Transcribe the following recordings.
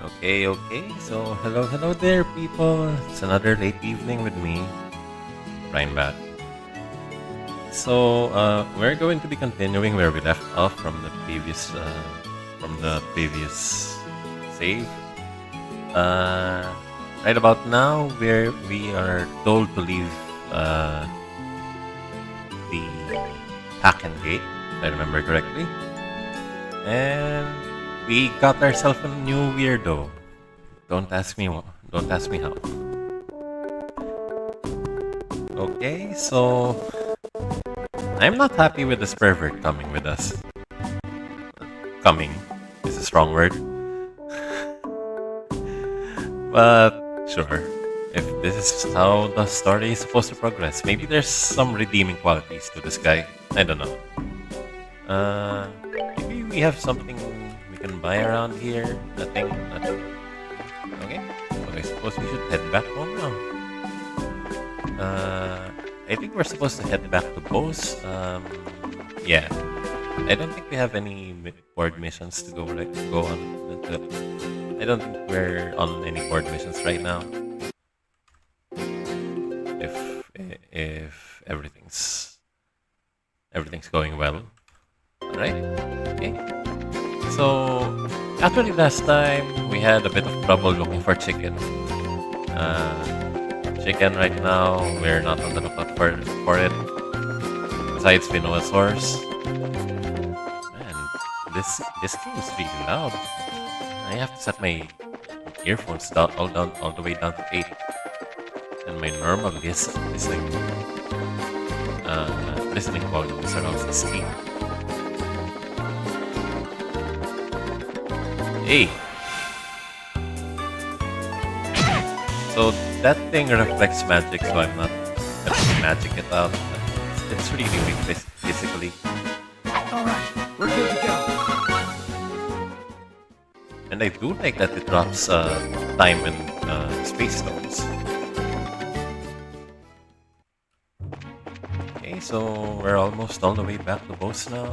Okay. So, hello there, people. It's another late evening with me, Brian Bat. We're going to be continuing where we left off from the previous save. Uh, right about now, where we are told to leave the Hacken Gate, if I remember correctly, and we got ourselves a new weirdo. Don't ask me. Don't ask me how. Okay, so I'm not happy with this pervert coming with us. Coming is a strong word, but sure. If this is how the story is supposed to progress, maybe there's some redeeming qualities to this guy. I don't know. Maybe we have something we can buy around here. Nothing. Okay, so I suppose we should head back home now. I think we're supposed to head back to Bose. Yeah. I don't think we have any board missions to go on. I don't think we're on any board missions right now. If everything's going well, all right. Okay. So actually, last time we had a bit of trouble looking for chicken. Chicken right now, we're not on the lookout for it. Besides, we know a source. Man, this game is really loud. I have to set my earphones down all the way down to 8, and my normal listening volume is around 16. Hey. So that thing reflects magic, so I'm not gonna magic it out. It's really weak physically. Alright, we're good to go. And I do like that it drops time and space stones. Okay, so we're almost all the way back to Bose now.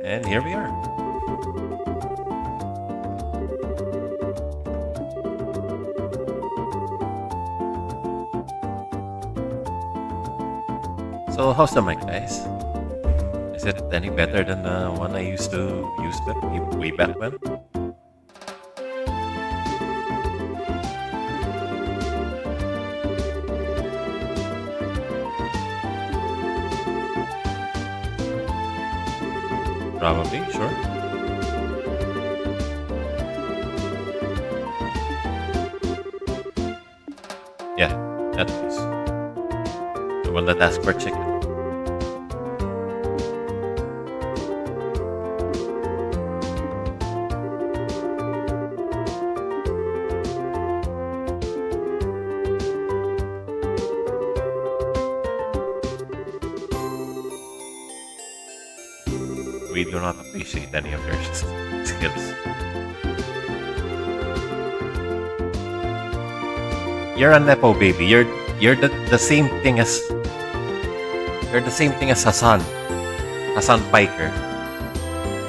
And here we are. So how's the mic, guys? Is it any better than the one I used to use way back when? Probably, sure. Yeah, that is. The one that asks for chicken. We do not appreciate any of your skills. You're a nepo baby. You're the same thing as Hassan. Hassan Piker.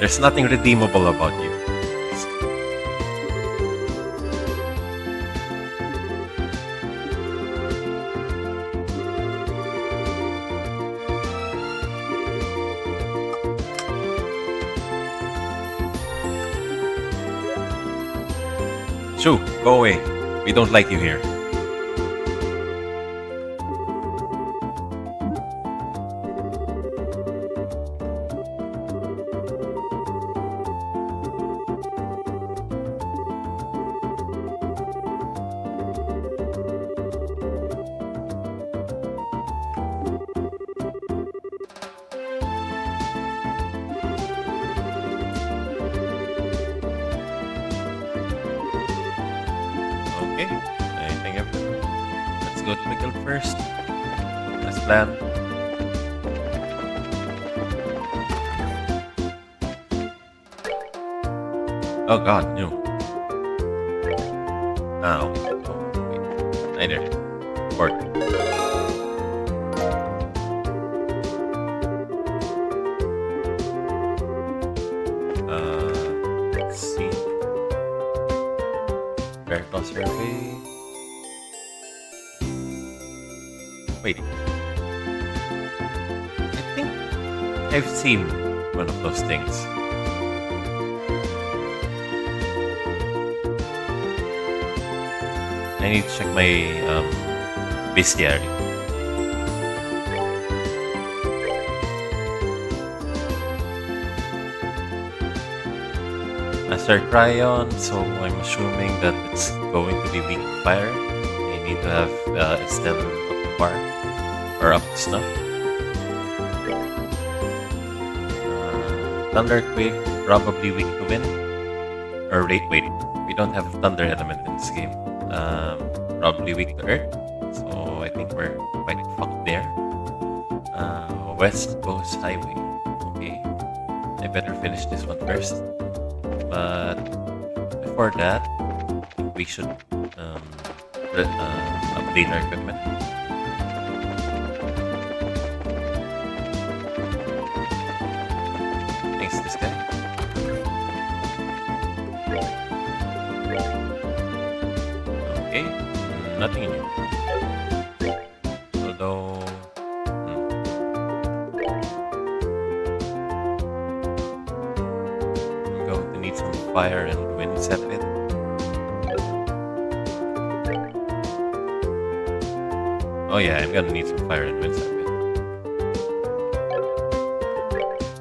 There's nothing redeemable about you. Shoo, go away. We don't like you here. Okay, I think let's go to the guild first. Let's plan. Oh god, no. Ah, okay. Oh, wait. Neither. Port. Wait. I think I've seen one of those things. I need to check my bestiary. Master Cryon, so I'm assuming that it's going to be weak to fire. I need to have Estelle up to par or up to snuff. Thunderquake, probably weak to wind. Or wait, we don't have Thunder element in this game. Probably weak to earth. So I think we're quite fucked there. West Coast Highway. Okay. I better finish this one first. But before that, I think we should update our equipment. Thanks, this guy. Okay, nothing new. Although, I'm going to need some fire and wind sepit. Oh yeah, I'm gonna need some fire and wind sepit.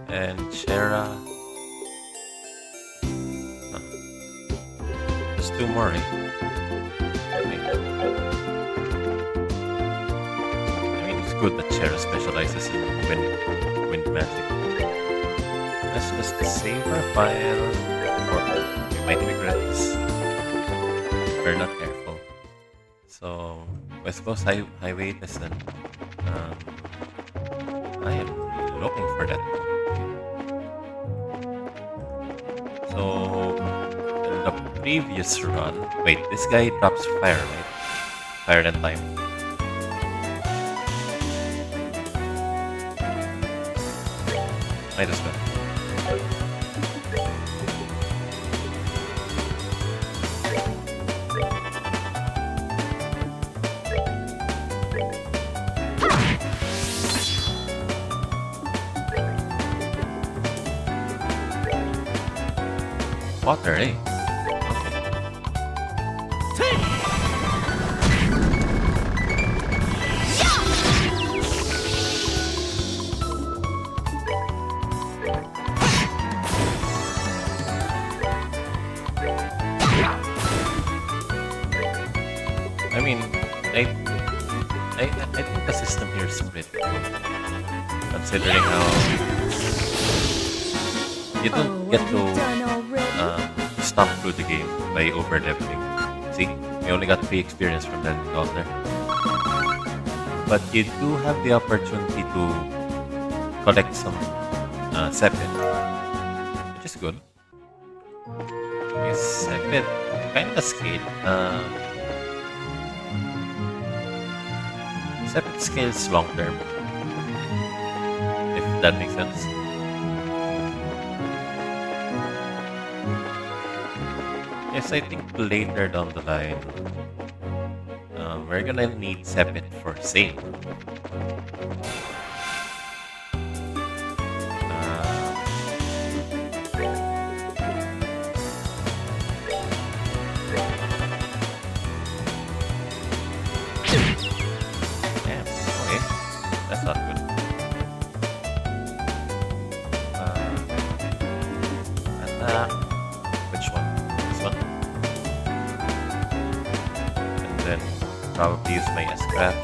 And Shera. Huh. Just two more, right? I mean, it's good that Shera specializes in wind magic. Let's just save our file, or we might regret this if we're not careful. So, West Coast Highway Descent. I am looking for that. So, in the previous run, wait, this guy drops fire, right? Fire and time. Might as well. Water, eh? I mean, I think the system here is pretty good, considering how you don't get to stomp through the game by over leveling. See, we only got 3 experience from that encounter, but you do have the opportunity to collect some sepit, which is good. Yes, sepit kind of scale. Sepit scales long term, if that makes sense. Yes, I think later down the line, we're gonna need sepit for save. Damn, okay, that's not good. Attack. Which one? This one? And then probably use my S-Craft.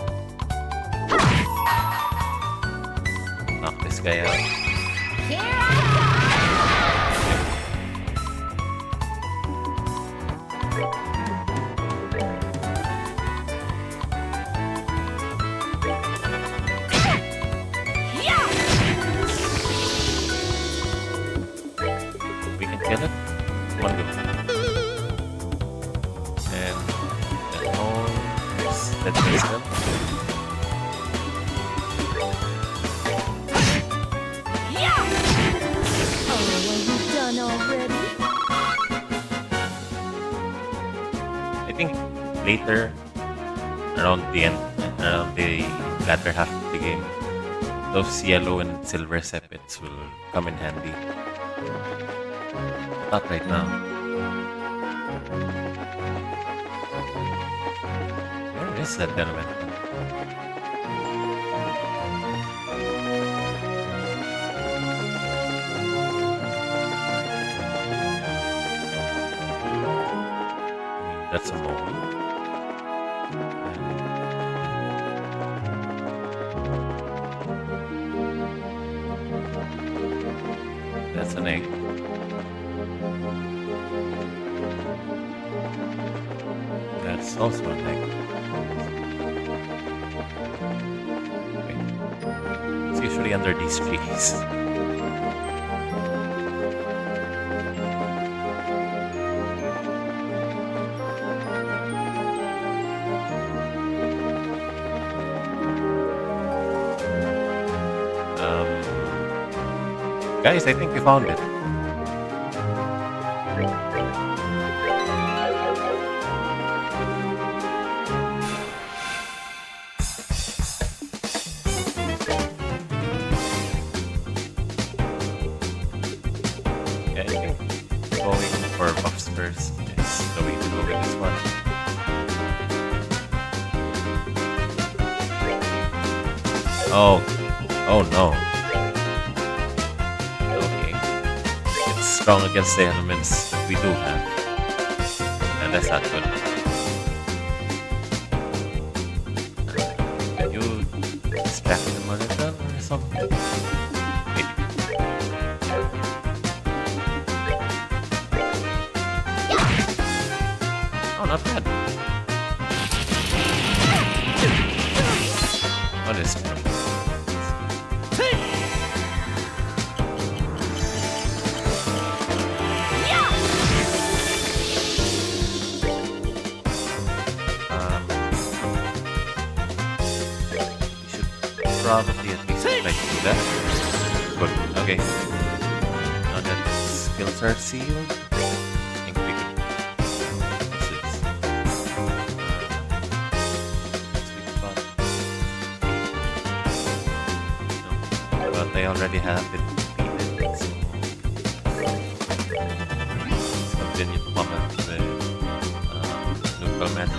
Knock this guy out. We can kill it. One go. And home is that system. I think later, around the end, around the latter half of the game, those yellow and silver sepets will come in handy. Not right now. Where is that gentleman? That's a mole. That's an egg. That's also an egg. Okay. It's usually under these trees. Guys, I think we found it. Yeah, I think going for buffs first is the way to go with this one. Oh no. Strong against the elements that we do have, and that's not good. Can you distract them a little or something? Maybe. Oh, not bad. What is it? Probably at least try to do that. Good. Okay. Now that skills are sealed, I think we could. Sweet spot. No, but they already have it completed, so let's continue to comment the nuclear magic.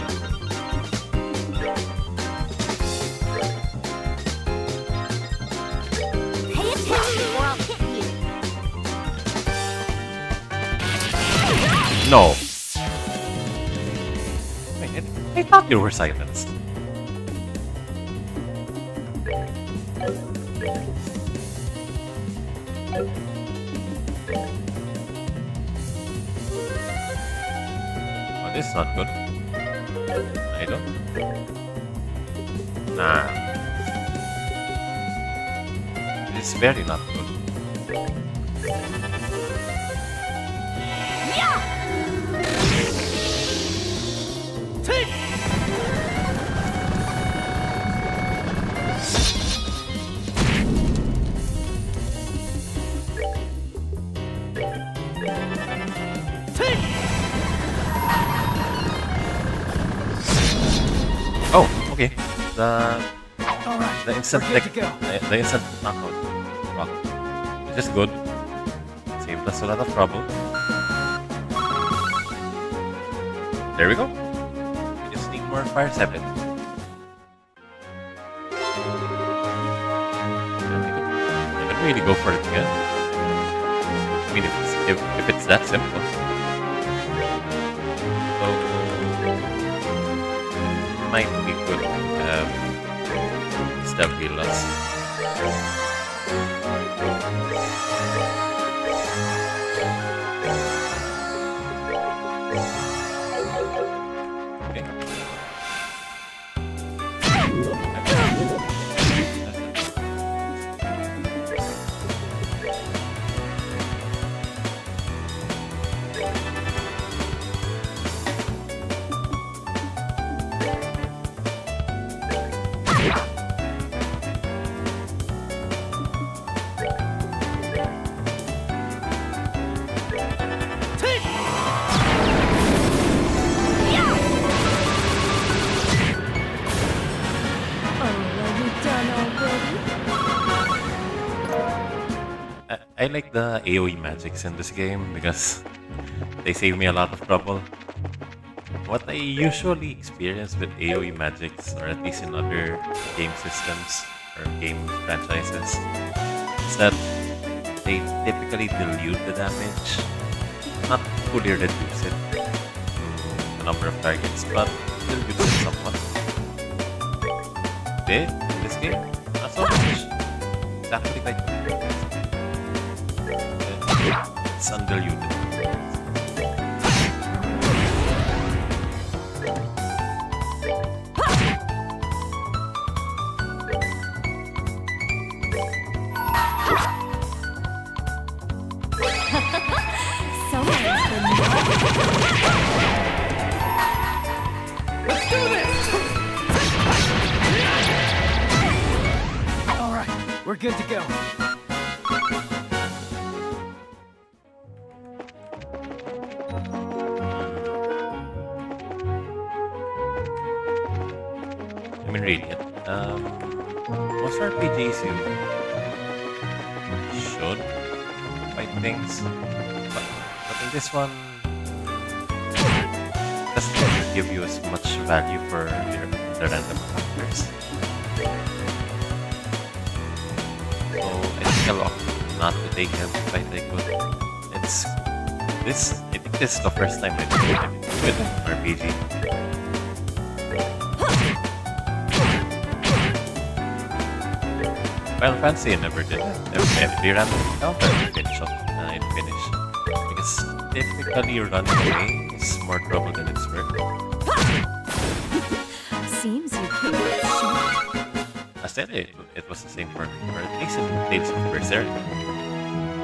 No. Wait, I thought you were silenced. Oh, this is not good. I don't. Nah. This is very not good. Oh, okay. The instant the instant knockout rock. Which is good. Saved us a lot of trouble. There we go. We just need more fire sapling. I could really go for it again. I mean, if it's that simple. So might be good to have stab healers. Okay. I like the AoE magics in this game because they save me a lot of trouble. What I usually experience with AoE magics, or at least in other game systems or game franchises, is that they typically dilute the damage, not fully reduce it to the number of targets, but dilute it somewhat. In this game, not so much. It's actually quite good. It's undiluted. Let's do this! All right, we're good to go. I mean, Radiant. Most RPGs you should fight things, but in this one, doesn't give you as much value for the random encounters. So I think I'll opt not to take every fight I could. It's this. I think this is the first time I did it with an RPG. Final Fantasy I never did. Every random encounter I'd finish. Because typically running away is more trouble than it's worth. Seems you came up short. I said it was the same for at least in Tales of Berseria.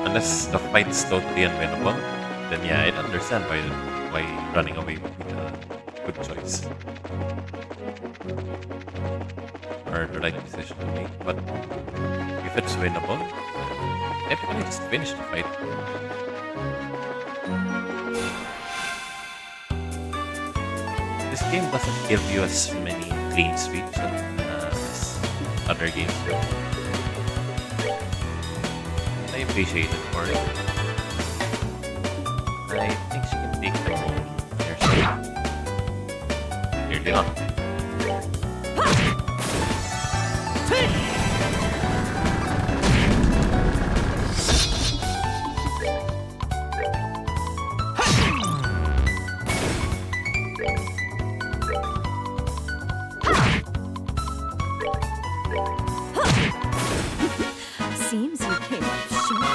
Unless the fight's totally unwinnable, then yeah, I'd understand why running away would be a good choice. Or the right decision to make. But if it's winnable, typically just finish the fight. This game doesn't give you as many clean sweeps as other games do. I appreciate it for it. I think she can take them all herself. Clearly not. Seems you came up short.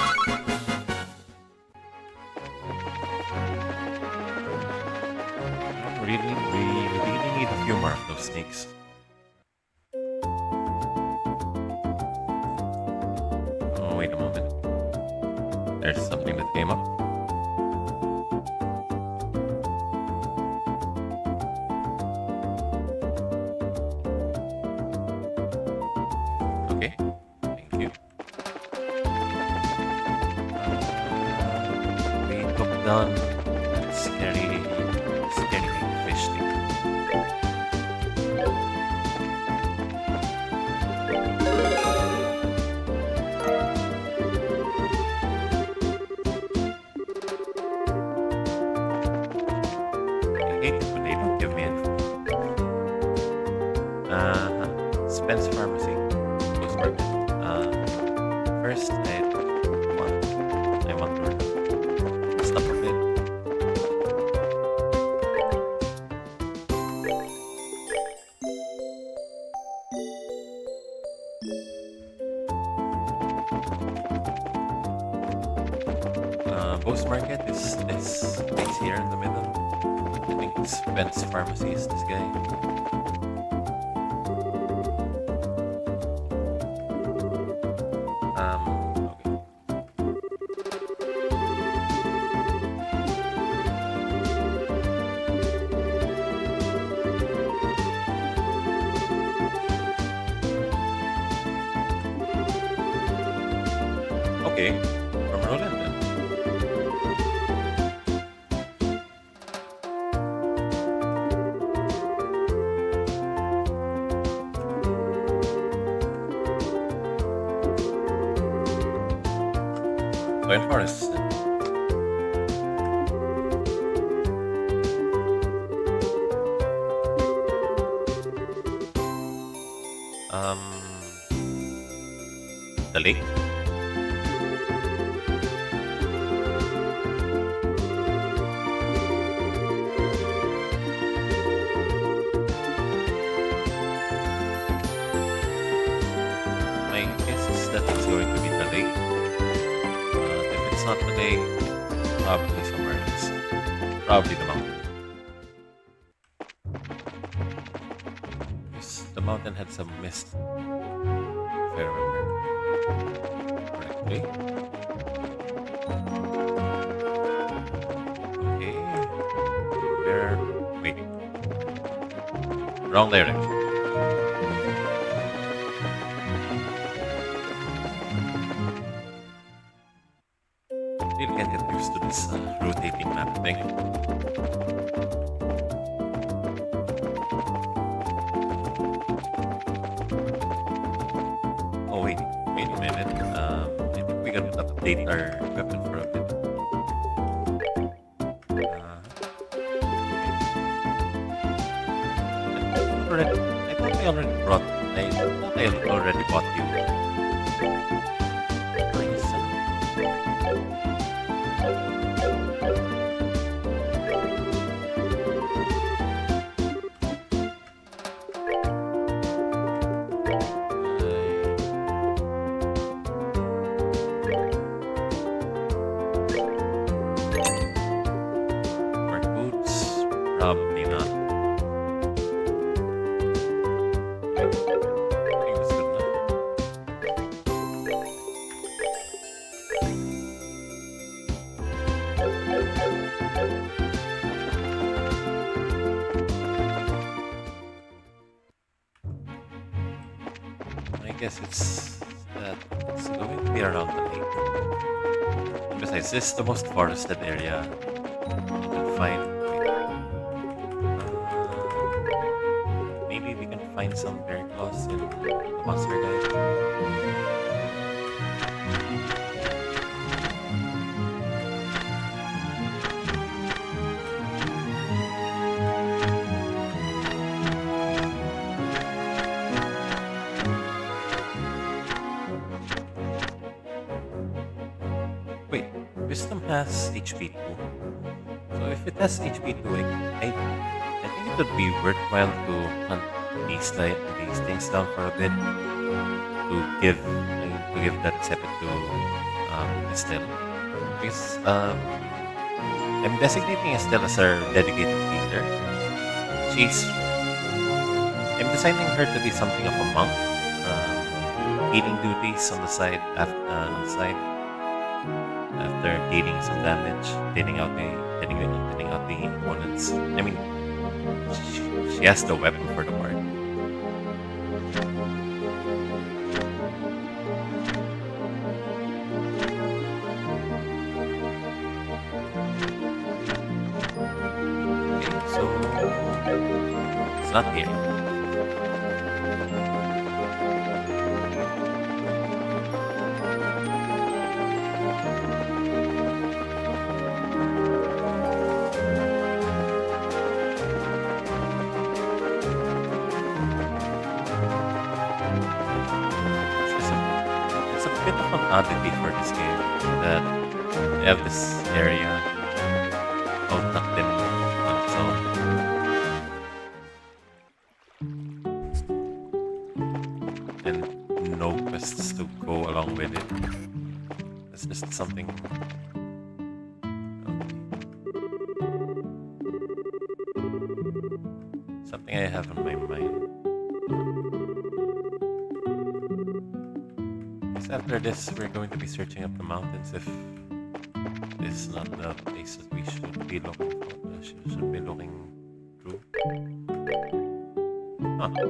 We really need a few more of those snakes. Oh, wait a moment. There's something that came up. Okay, thank you. We took down that scary fish thing. I hate it when they don't give me info. Spence Pharmacy. Close market. First, I want to stop a bit. Ghost Market is this place here in the middle. I think Spence Pharmacy is this guy. Okay. Okay, from Roland then. Pine Forest. Um, the lake. My guess is that it's going to be the lake. If it's not the lake, probably somewhere else. Probably the mountain. Yes, the mountain had some mist, if I remember correctly. Okay. We're waiting. Wrong direction. Still can't get used to this rotating map thing. Oh wait a minute. I think we gotta update our weapon for a bit. I thought I already brought. I thought I already bought you. Nice. For boots, probably not. I think that's good enough. I guess it's going to be around the lake. Besides, this is the most forested area you can find. Maybe we can find some bear claws in the monster guide. Wait, Wisdom has HP 2. So if it has HP 2, I think it would be worthwhile to hunt these things down for a bit to give that Sepet to Estelle. Because I'm designating Estelle as our dedicated leader. I'm designing her to be something of a monk, healing duties on the side after dealing some damage, taking out the opponents. I mean, she has the weapon for the part. Okay, so it's not here. It's a bit of an oddity for this game that they have this area all tucked in on its own. And no quests to go along with it. It's just something. Something I have on my mind. After this, we're going to be searching up the mountains if this is not the place that we should be looking for. Should be looking through. Okay.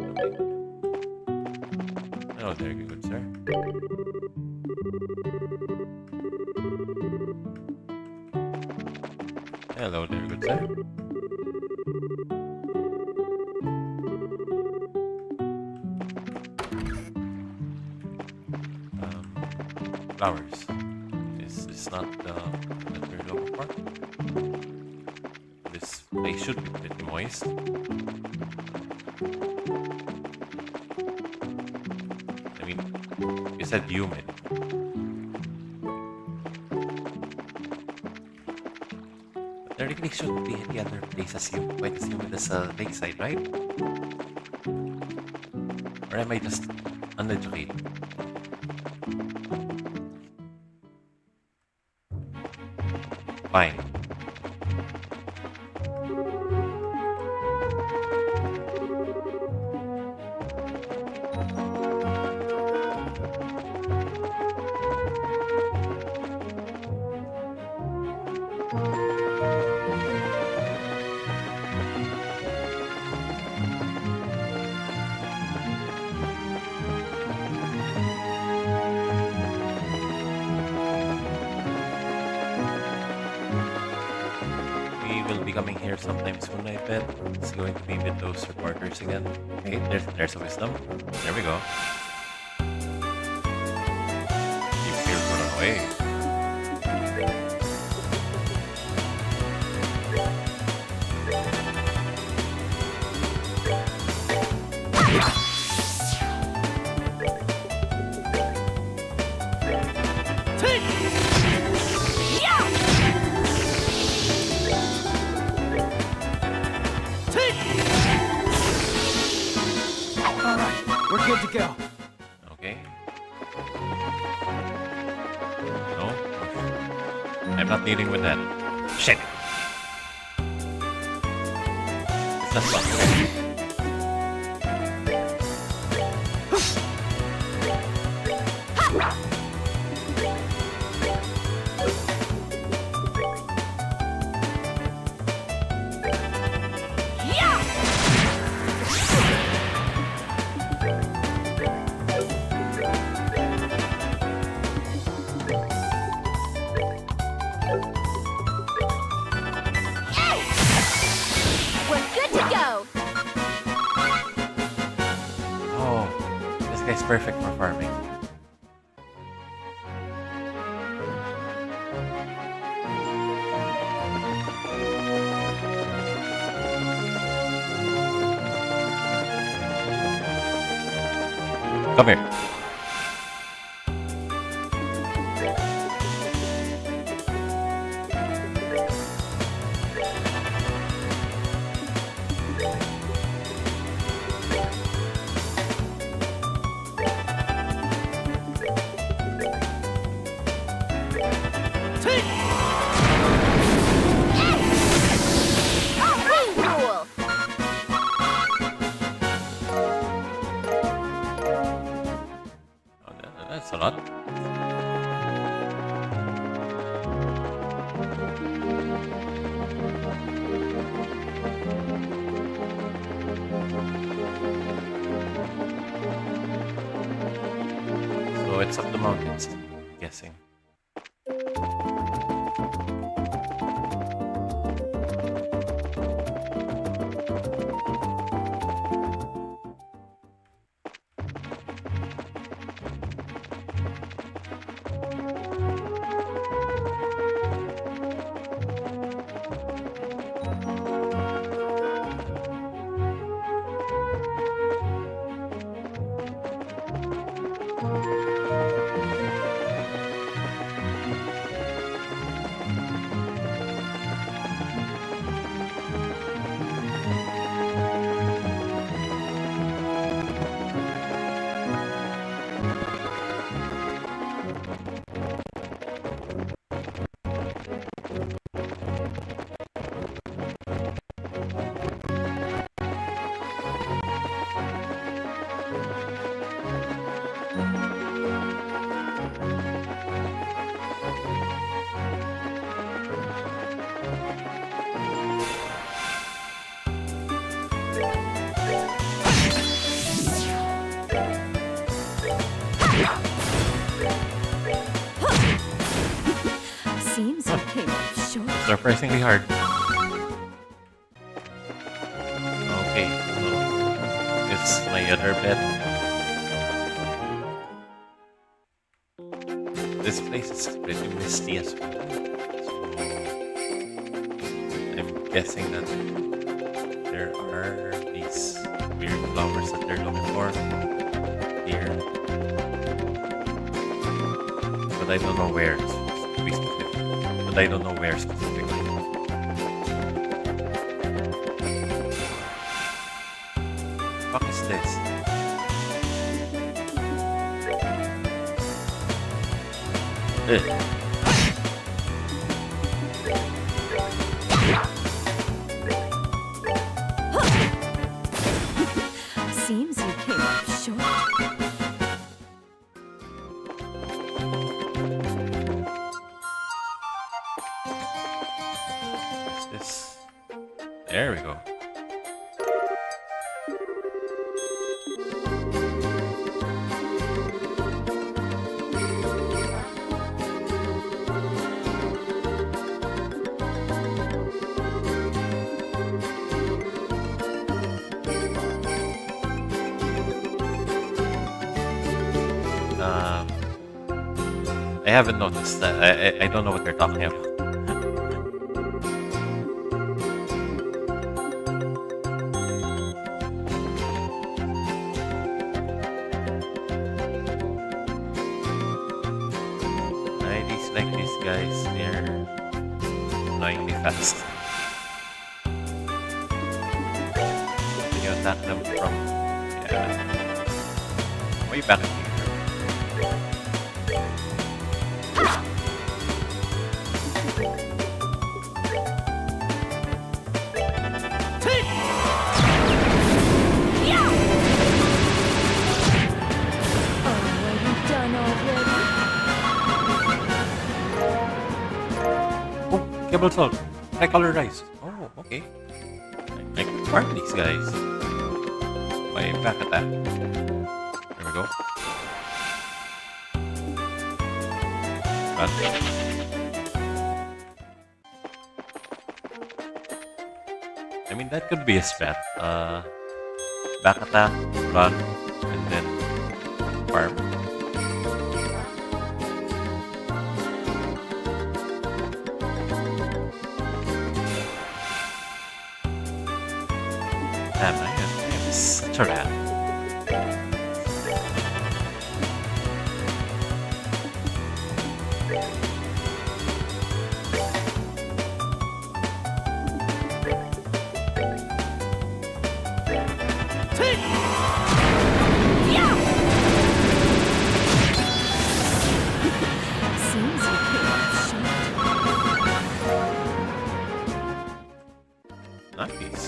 Hello there, good sir. Hello there, good sir. Flowers. Is is not that we're looking for. This place should be pretty moist. I mean, you said humid. But there really shouldn't be any other place quite as humid as Lakeside, right? Or am I just uneducated? Fine. We will be coming here sometime soon, I bet. It's going to be with those reporters again. Hey, there's a wisdom. There we go. You feel run away. We're good to go. Okay. No? I'm not dealing with that. Shit! That's not okay. We're good to go. Oh, this guy's perfect for farming. Come here. Cool. Oh, that's a lot. So it's up the mountains, I'm guessing. Seems you came up short. Surprisingly hard. Okay, so it's my other bet. this place is pretty misty as well. So I'm guessing that there are these weird flowers that they're looking for here. But I don't know where, to be specific. But I don't know where specifically. What is this? Ugh. Seems you came up short. What's this? There we go. I haven't noticed that. I don't know what they're talking about. I dislike these guys. They're annoyingly fast. Can you attack them from? Yeah. Way back here. Cable salt. Tricolor rice. Oh, okay. I can farm these guys. My back attack. There we go. Run. I mean, that could be a strat. Back attack, run, and then farm. Damn, I am such a rat. Seems you came up short. Nice.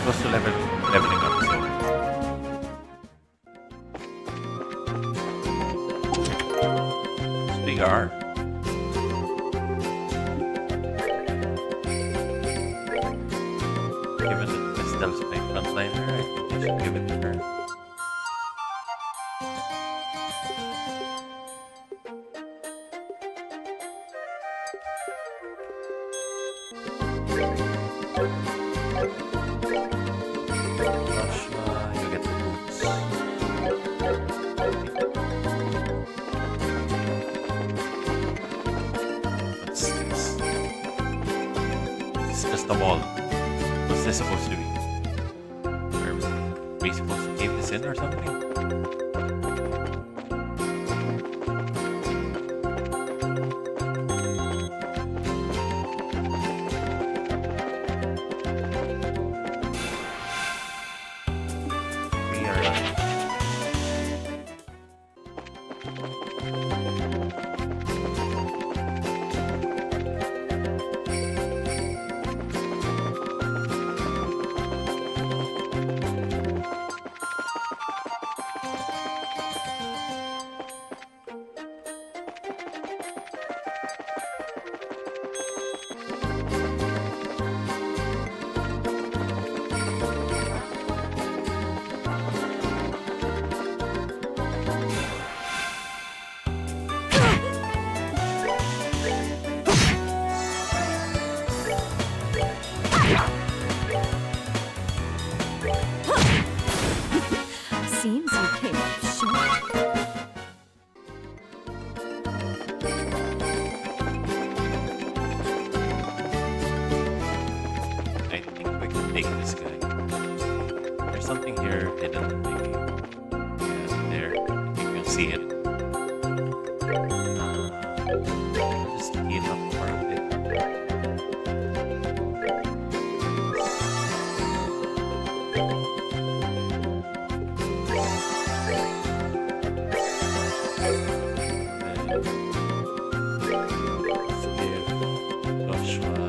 Close to leveling up, so they are. Given that Estelle's my frontliner, I think I should give it to her. You get the boots. What's this? It's just a wall. What's this supposed to be? Are we supposed to cave this in or something? Seems you came up short. I think we can take this guy. There's something here hidden, maybe. Yeah, there. You can see it. I'll just heal up for a bit. Let's give Joshua.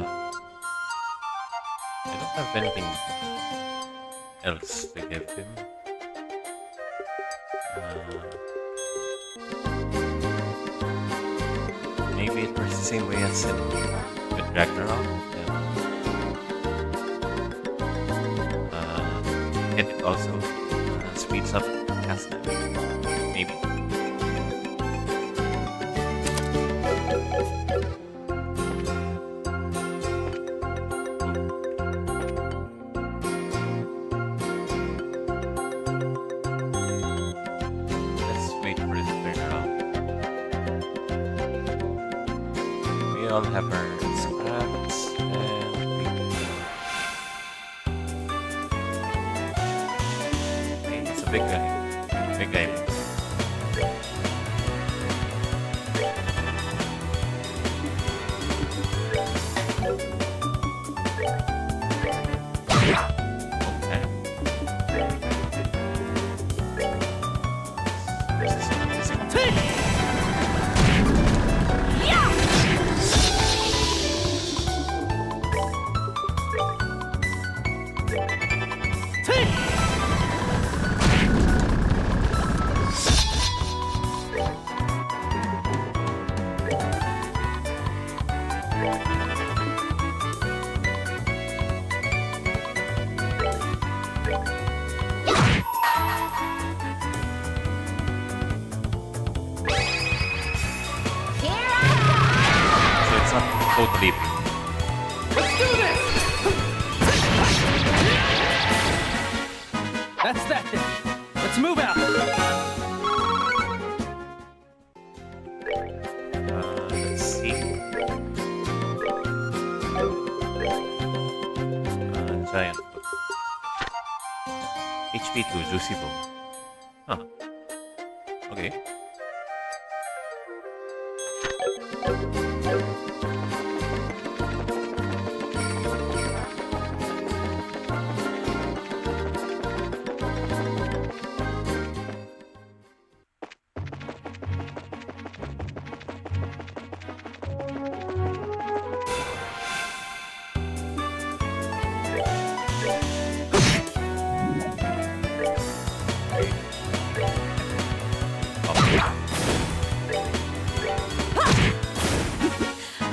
I don't have anything else to give him. Maybe it works the same way as in with Ragnarok. And it also speeds up cast time. Maybe. Let's wait for it to turn around. We all have our scraps and okay, it's a big guy. Big guy. Okay. This is amazing. So it's not totally Let's do this! That's that then. Let's move out. let's see. Giant foot. HP 2, Juicy Bone. Huh. Okay.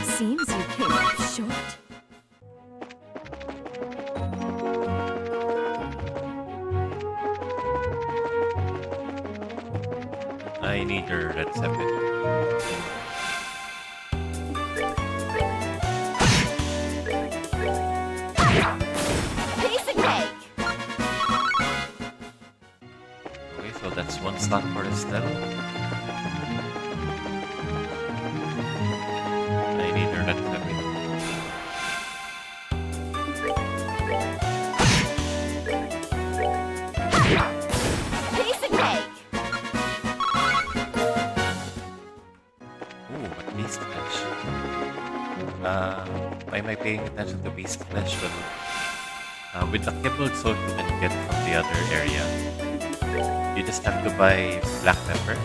Seems you came up short. I need your red seven. Piece of cake. Okay, so that's one slot for Estelle. I need your red seven. Piece of cake. Ooh, but Beast Flesh. Why am I paying attention to Beast Flesh? But with the kibbled soul you can get from the other area, you just have to buy black pepper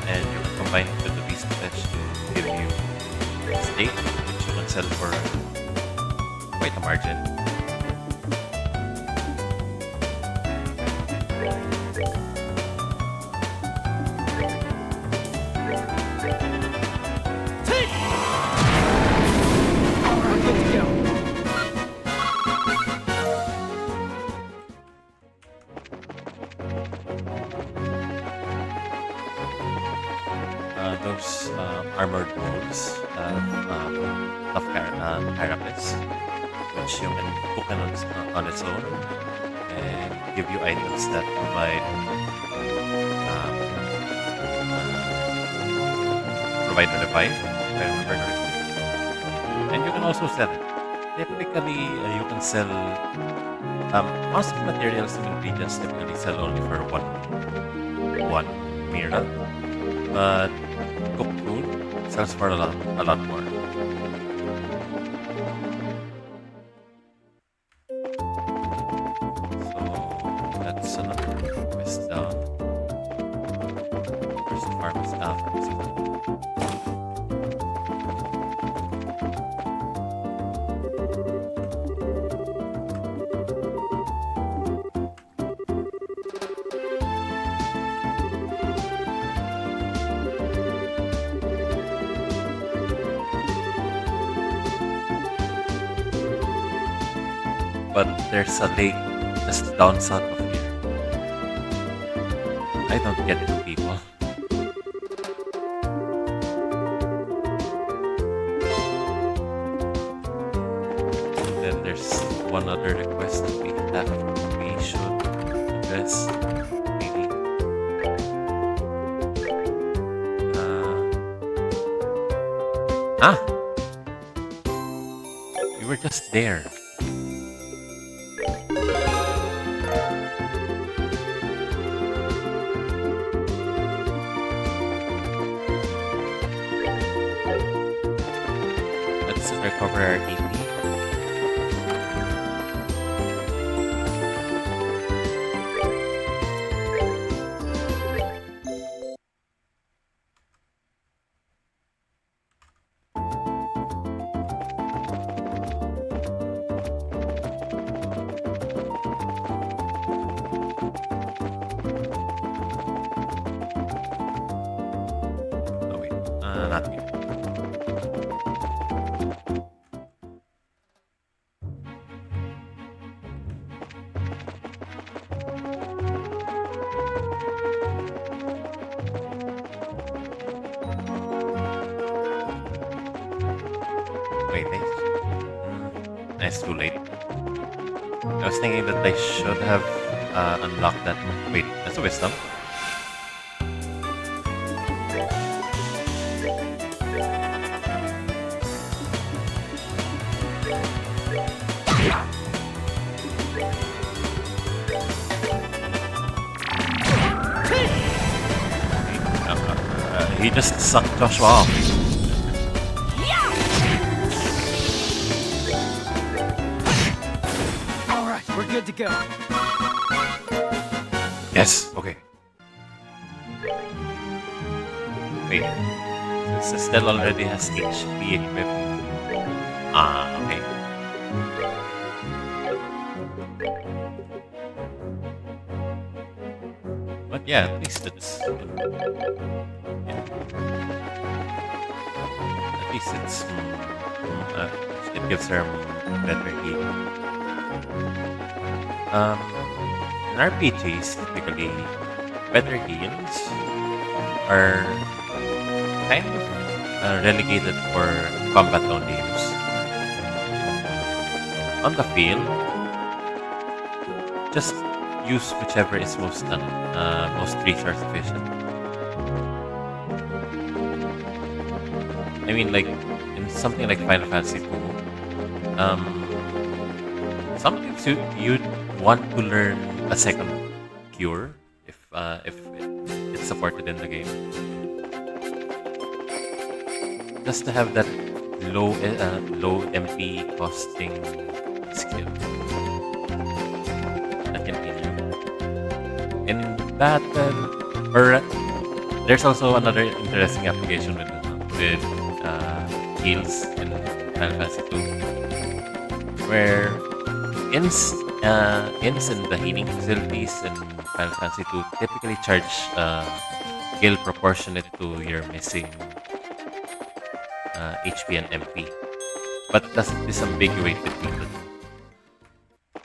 and you can combine it with the beast flesh to give you steak, which you can sell for quite a margin. Take! We're good to go. Those armored wolves have tough carapace, which you can cook on its own and give you items that provide a revive, if I remember correctly. And you can also sell it. Typically, you can sell most of the materials and ingredients typically sell only for one mira, but cooked food sells for a lot more. So that's another quest down. First pharmacy. But there's a lake just down south of here. I don't get it, people. And then there's one other request that we should address. Maybe. We were just there. Let's recover our AP. Oh wait, not here. Wait, it's too late. I was thinking that I should have unlocked that. Wait, that's a wisdom. He just sucked Joshua off. All right, we're good to go. Yes, okay. Wait, since Estelle already has HP equipped. Okay. But yeah, at least it's... At least it gives her better heal. In RPGs, typically, better heals are kind of relegated for combat-only use. On the field, just use whichever is most resource efficient. I mean, like in something like Final Fantasy 2, sometimes you'd want to learn a second cure if it's supported in the game, just to have that low MP costing skill that can heal you in battle, or There's also another interesting application with heals in Final Fantasy 2, where inns in the healing facilities in Final Fantasy 2 typically charge heal proportionate to your missing HP and MP, but there's disambiguate between the two.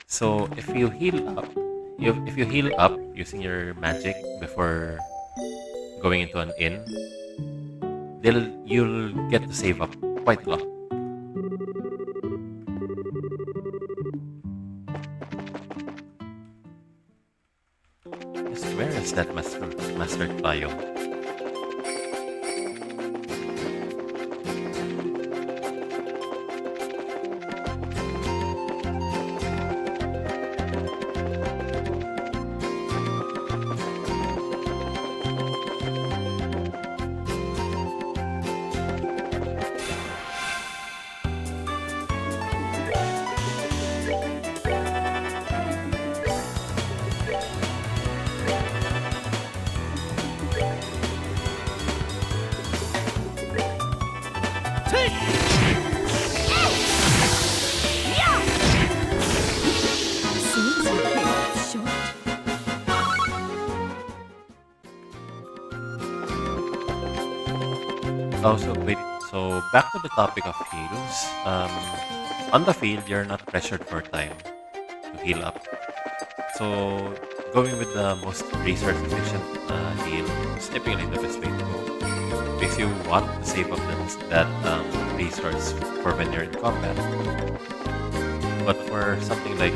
So if you heal up using your magic before going into an inn, you'll get to save up quite a lot. Where is that master bio? Seems you came up short. Oh, so wait. So back to the topic of heals. On the field, you're not pressured for time to heal up. So going with the most resource efficient heal is typically the best way to go. If you want to save up that resource for when you're in combat. But for something like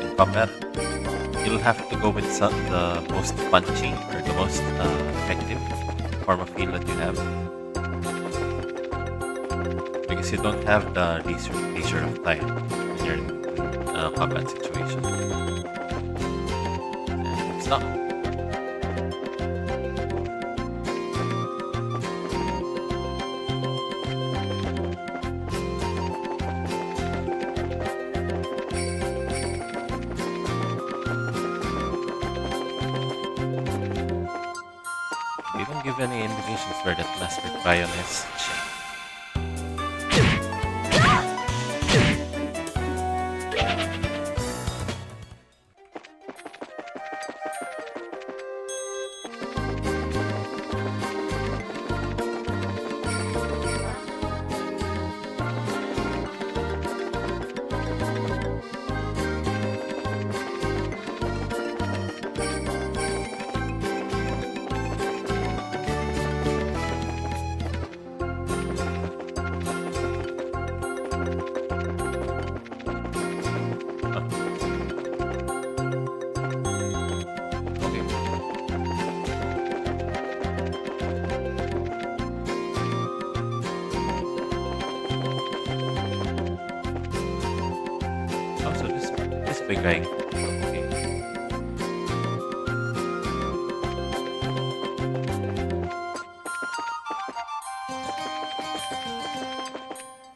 in combat, you'll have to go with the most punchy or the most effective form of heal that you have. Because you don't have the leisure of time when you're in a combat situation. And it's not. They don't give any indications where that Master Cryon is. Shit. Big guy. Okay.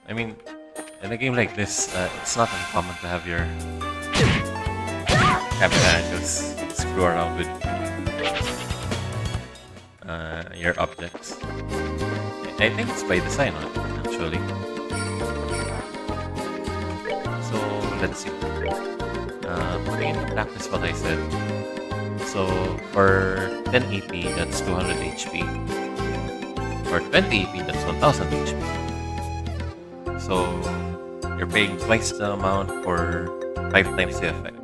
I mean, in a game like this, it's not uncommon to have your captain just screw around with your objects. I think it's by design, actually. So let's see. Putting into practice what I said. So for 10 AP, that's 200 HP. For 20 AP, that's 1000 HP. So you're paying twice the amount for 5 times the effect.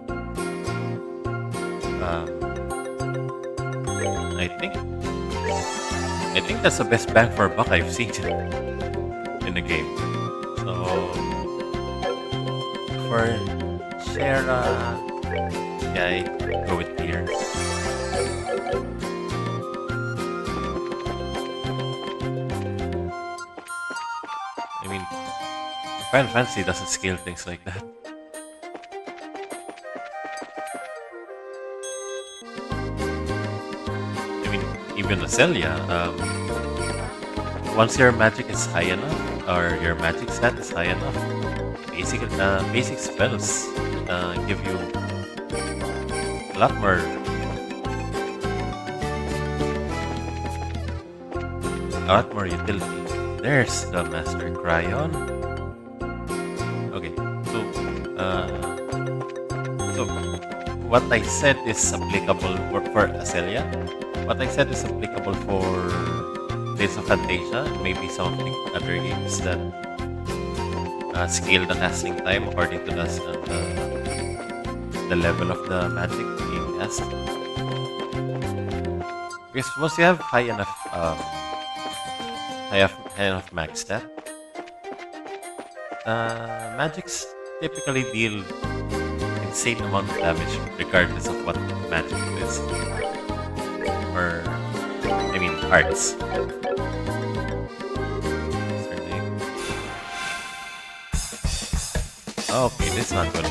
I think that's the best bang for buck I've seen in the game. So for Shera, yeah, I go with Peter. I mean, Final Fantasy doesn't scale things like that. I mean, even Acelia, once your magic is high enough, or your magic stat is high enough, basic spells give you a lot more a lot more utility. There's the Master Cryon. Okay, so what I said is applicable for Acelia. What I said is applicable for Tales of Fantasia, maybe some of the other games that scale the casting time according to the level of the magic being cast. Because once you have high enough mag stat, magics typically deal insane amount of damage regardless of what magic it is. Or, I mean, arts. Okay, this is not good.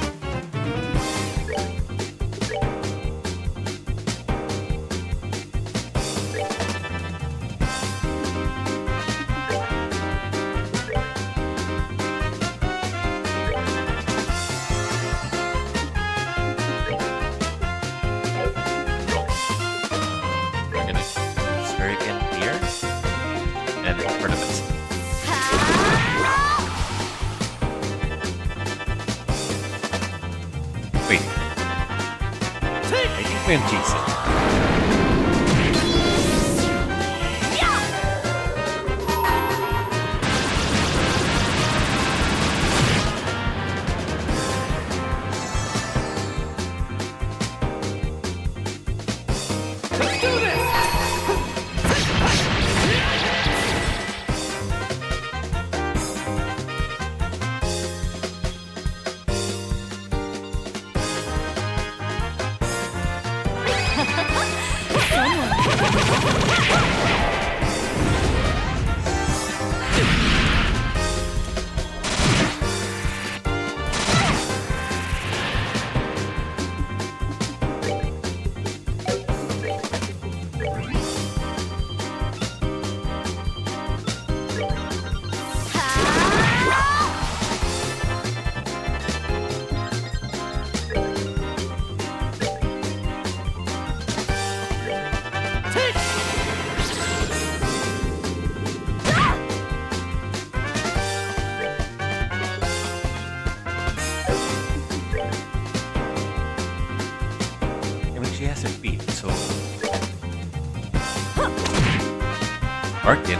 We're gonna use Hurricane here and hope for the best. Wait. I think we're in Jason. Let's do this! I mean, she hasn't beat, so. Orchid.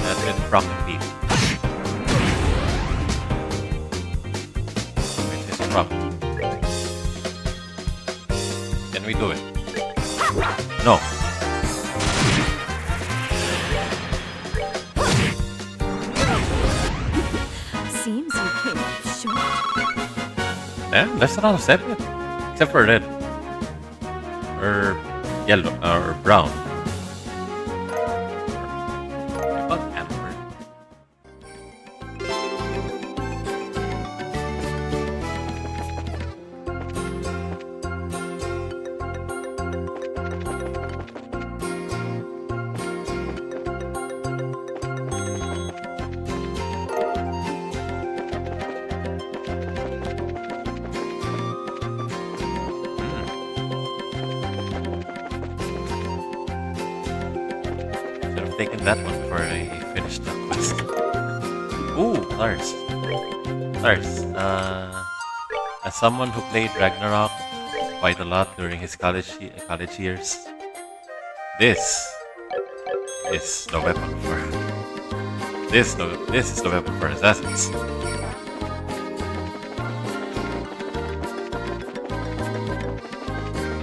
That's with Rocket League. Which is a problem. Can we do it? No. Seems you came up short. Yeah, there's a lot of separate. Except for red. Or yellow. Or brown. What about amber? Should have taken that one before I finished the quest. Ooh, Lars. Lars, as someone who played Ragnarok quite a lot during his college years, this is the weapon for this is the weapon for assassins.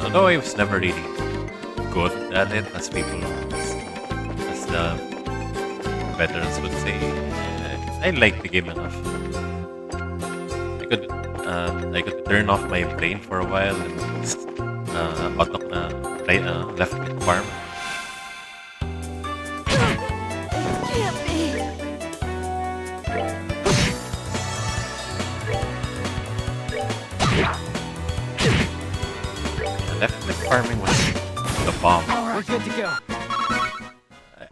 Although I was never really good at it, as the veterans would say, I liked the game enough. I could turn off my brain for a while and just left click farm. Can't be. Left click farming was the bomb. We're good to go.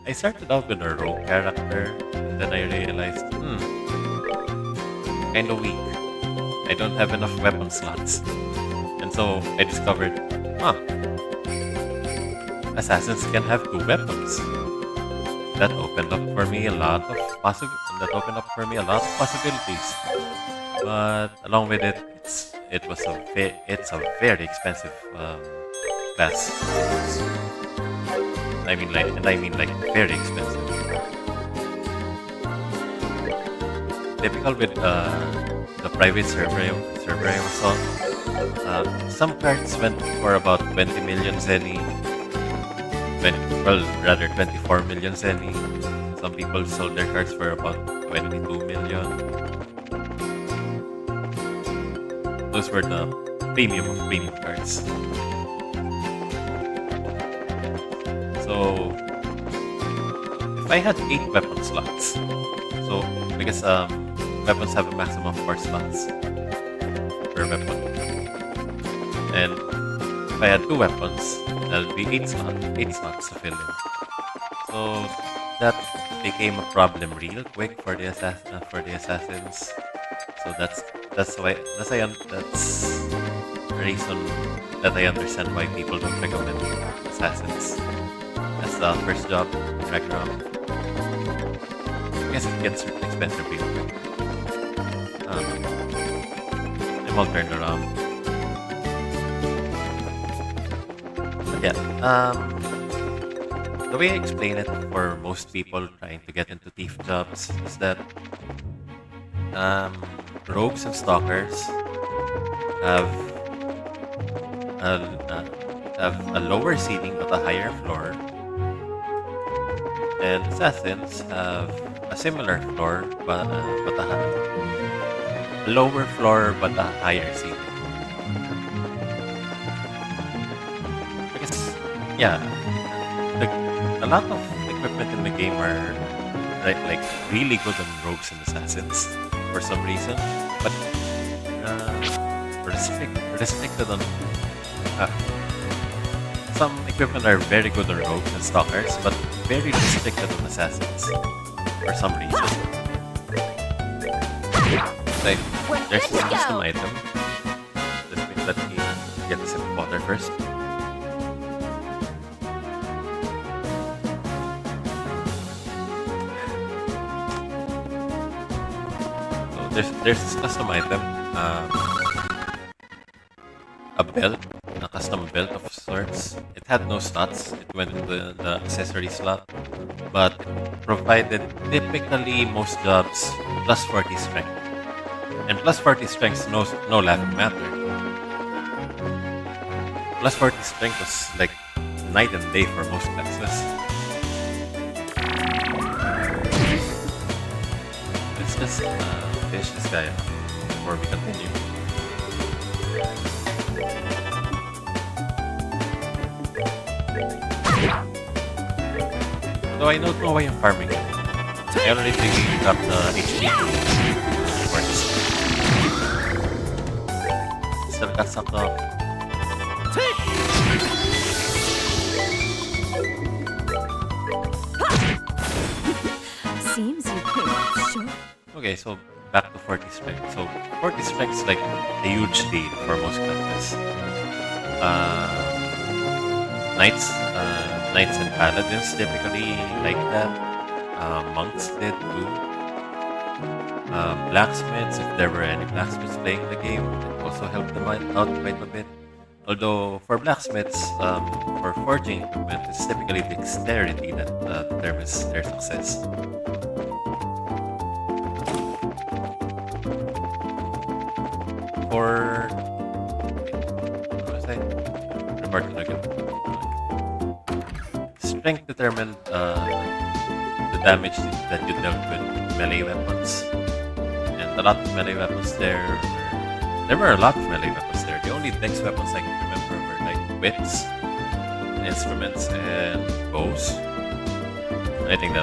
I started out with a rogue character, and then I realized, kinda weak. I don't have enough weapon slots. And so I discovered, assassins can have 2 weapons. That opened up for me a lot of possibilities. But along with it, it's a very expensive class. I mean very expensive. Typical with the private server I was on. Some cards went for about 20 million zenny. 24 million zenny. Some people sold their cards for about 22 million. Those were the premium of premium cards. So if I had 8 weapon slots, so because weapons have a maximum of 4 slots per weapon, and if I had 2 weapons, that would be 8 slots to fill in. So that became a problem real quick for the assassins. So that's the reason that I understand why people don't recommend assassins as the first job in Ragnarok. I guess it gets expensive real quick. I'm all turned around. But yeah, the way I explain it for most people trying to get into thief jobs is that rogues and stalkers have a lower ceiling but a higher floor, and assassins have a similar floor but a lower floor but a higher ceiling. Because a lot of equipment in the game are like really good on rogues and assassins for some reason, but restricted on some equipment are very good on rogues and stalkers, but very restricted on assassins for some reason. Like, there's one custom item. Let me get a sip of water first. So there's this custom item, a custom belt of sorts. It had no stats. It went into the accessory slot, but it provided typically most jobs plus 40 strength. And plus 40 strength is no laughing matter. Plus 40 strength was like night and day for most classes. Let's just finish this guy up before we continue. So I don't know why I'm farming it. I already got the HP for this. Still got sucked off. Seems you came up short. Okay, so back to 40 strength. So 40 strength is like a huge deal for most classes. Knights and paladins typically like that. Monks did too. Blacksmiths, if there were any blacksmiths playing the game, it also helped them out quite a bit. Although for blacksmiths, for forging equipment, it's typically dexterity that determines their success. For what was I? Remarking again. Strength determined the damage that you dealt with melee weapons, and a lot of melee weapons there were a lot of melee weapons there. The only dex weapons I can remember were like whips instruments and bows. I think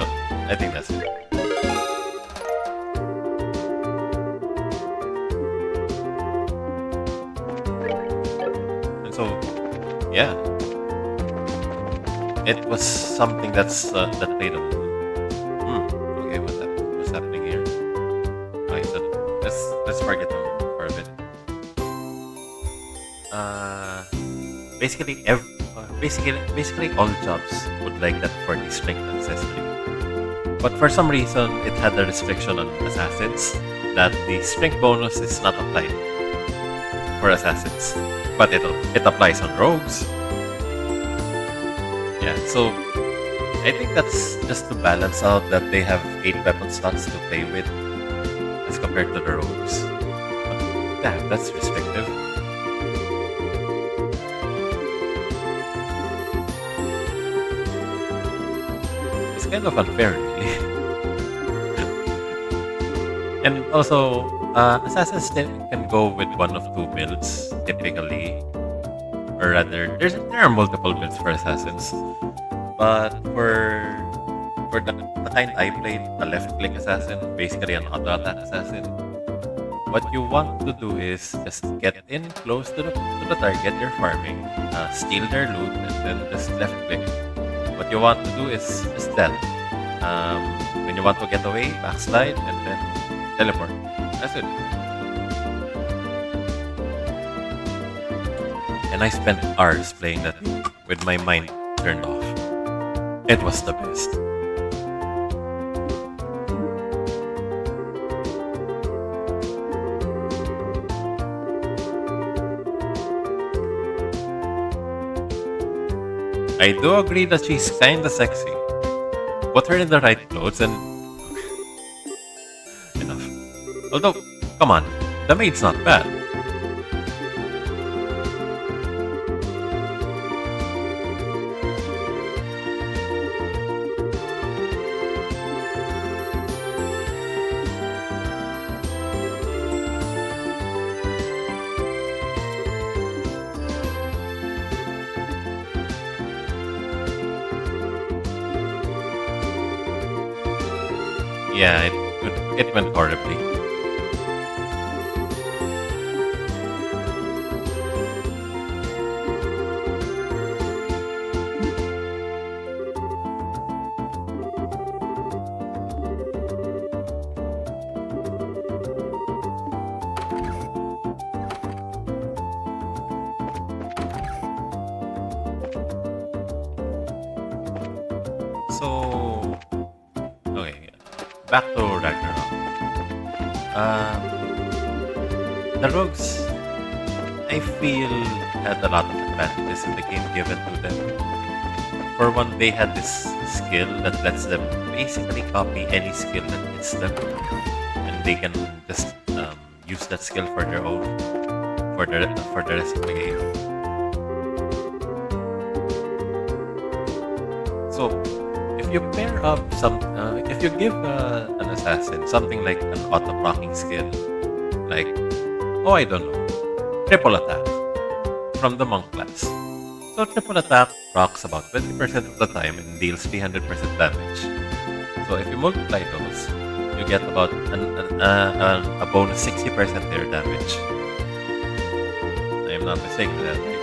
that's it. And so, yeah, it was something that played a. Okay, what's happening here? Okay, so let's forget them for a bit. Uh, basically all jobs would like that for the strength accessory. But for some reason, it had a restriction on assassins that the strength bonus is not applied for assassins, but it applies on rogues. Yeah, so I think that's just to balance out that they have 8 weapon slots to play with as compared to the rogues. But damn, that's restrictive. It's kind of unfair, really. And also, assassins can go with one of two builds typically, or rather, there are multiple builds for assassins. But for the kind I played, a left-click assassin, basically an auto-attack assassin, what you want to do is just get in close to the target you're farming, steal their loot, and then just left-click. What you want to do is just that. When you want to get away, backslide, and then teleport. That's it. And I spent hours playing that with my mind turned off. It was the best. I do agree that she's kinda sexy. Put her in the right clothes and... enough. Although, come on, the maid's not bad. Yeah, it went horribly. So, okay, back to Ragnarok. The rogues, I feel, had a lot of advantages in the game given to them. For one, they had this skill that lets them basically copy any skill that hits them, and they can just use that skill for their own, for the rest of the game. So, if you pair up if you give an assassin something like an auto-proccing skill, like, oh, I don't know, triple attack from the monk class. So triple attack procs about 20% of the time and deals 300% damage. So if you multiply those, you get about a bonus 60% their damage. I am not mistaken that, right?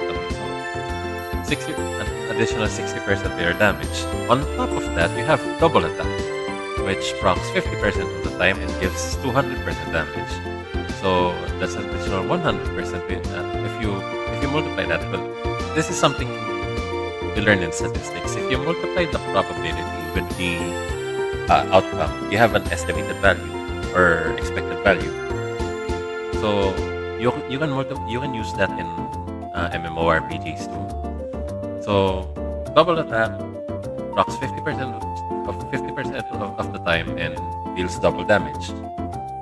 Okay, so an additional 60% their damage. On top of that, you have double attack, which procs 50% of the time and gives 200% damage. So that's an additional 100%. If you multiply that, well, this is something you learn in statistics. If you multiply the probability with the outcome, you have an estimated value or expected value. So you can use that in MMORPGs too. So double attack procs 50% of the time and deals double damage.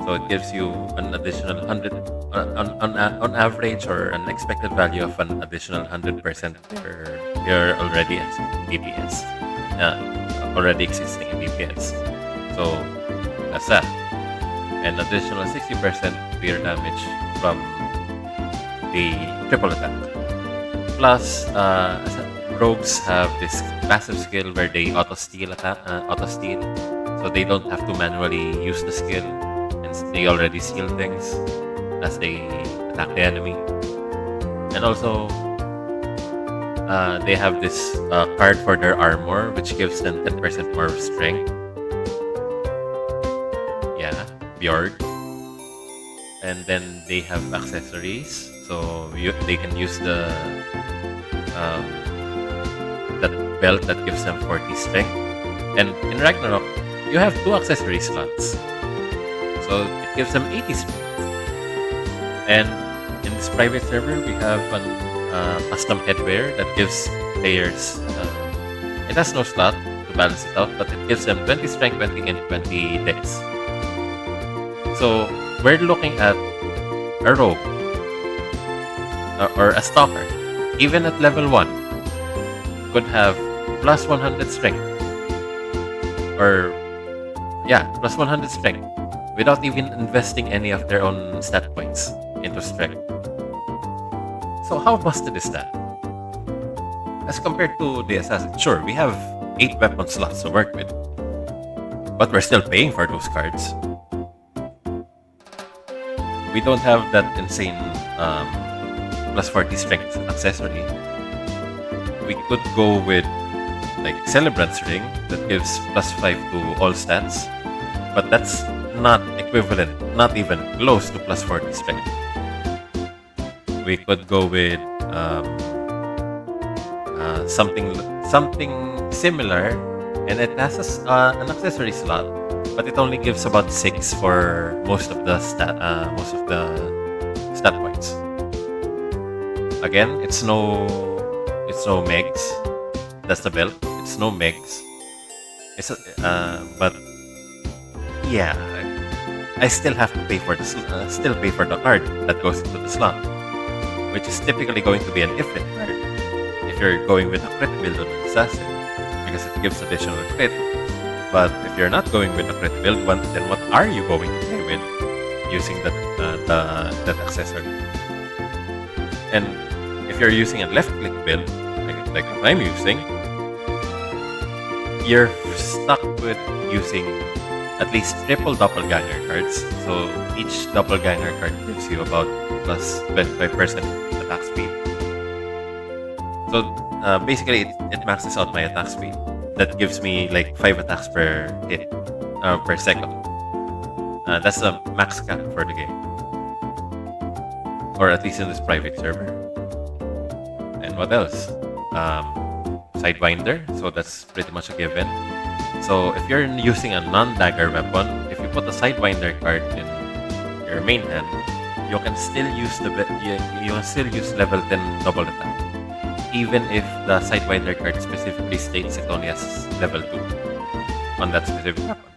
So it gives you an additional 100 on average, or an expected value of an additional 100% per your already DPS, already existing in DPS. So that's that. An additional 60% to your damage from the triple attack. Plus, rogues have this passive skill where they auto steal, so they don't have to manually use the skill, and they already steal things as they attack the enemy. And also, they have this card for their armor, which gives them 10% more strength. Yeah, Bjord. And then they have accessories, so they can use um, that belt that gives them 40 strength. And in Ragnarok, you have 2 accessory slots, so it gives them 80 strength. And in this private server, we have an custom headwear that gives players. It has no slot to balance it out, but it gives them 20 strength, 20 and 20 dex. So we're looking at a rogue or a stalker, even at level 1, could have plus 100 strength. Or, yeah, plus 100 strength without even investing any of their own stat points into strength. So, how busted is that? As compared to the assassin, sure, we have 8 weapon slots to work with, but we're still paying for those cards. We don't have that insane plus 40 strength accessory. We could go with like Celebrant's Ring that gives plus 5 to all stats, but that's not equivalent, not even close to plus 40 strength. We could go with something similar, and it has an accessory slot, but it only gives about 6 for most of the stat points. Again, it's no megs. That's the belt. It's no megs. But yeah, I still have to pay for the card that goes into the slot, which is typically going to be an Ifrit card if you're going with a crit build on an assassin, because it gives additional crit. But if you're not going with a crit build, then what are you going to play with using that accessory? And if you're using a left click build, like what I'm using, you're stuck with using at least triple doppelganger cards. So each doppelganger card gives you about plus 25% attack speed. So basically, it maxes out my attack speed. That gives me like 5 attacks per hit, per second. That's the max cap for the game, or at least in this private server. And what else? Sidewinder, so that's pretty much a given. So if you're using a non-dagger weapon, if you put a Sidewinder card in your main hand, you can still use level 10 double attack, even if the Sidewinder card specifically states it only has level 2 on that specific weapon.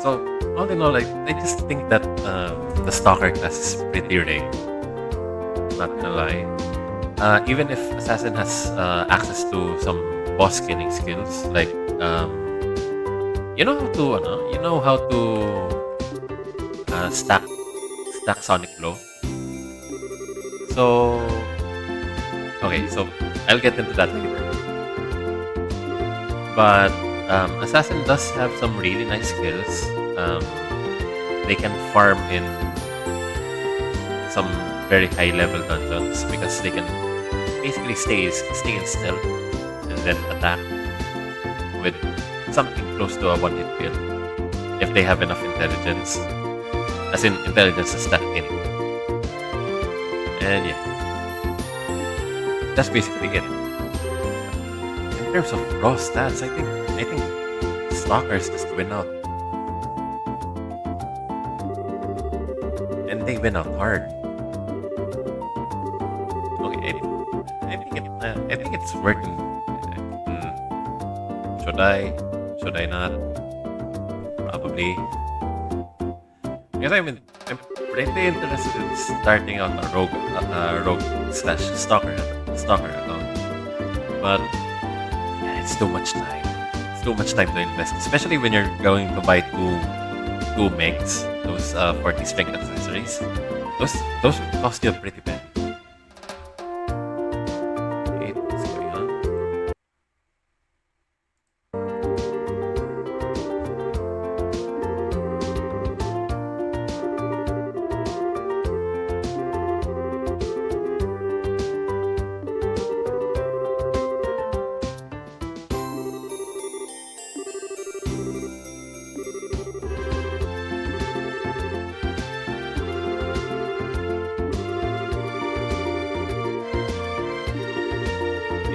So all in all, I just think that the Stalker class is pretty rigged. Not gonna lie. Even if Assassin has access to some boss killing skills, like you know how to stack Sonic Blow. So okay, so I'll get into that later. But Assassin does have some really nice skills. They can farm in some very high level dungeons because they can basically stay in stealth and then attack with something close to a one-hit kill if they have enough intelligence, as in intelligence is stacked in. And yeah, that's basically it. In terms of raw stats, I think Stalkers just win out, and they win out hard. I think it's working. Should I? Should I not? Probably. Because I'm pretty interested in starting out a rogue slash stalker account. But yeah, it's too much time. It's too much time to invest, especially when you're going to buy two megs, those 40 strength accessories. Those cost you a pretty penny.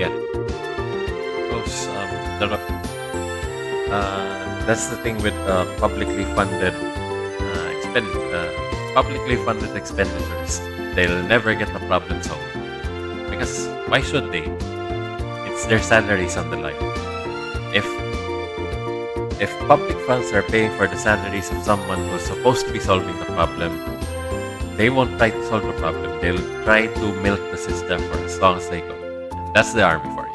yeah, those that's the thing with publicly funded expenditures. They'll never get the problem solved because why should they? It's their salaries on the line. If if public funds are paying for the salaries of someone who's supposed to be solving the problem, they won't try to solve the problem. They'll try to milk the system for as long as they can. And that's the army for you.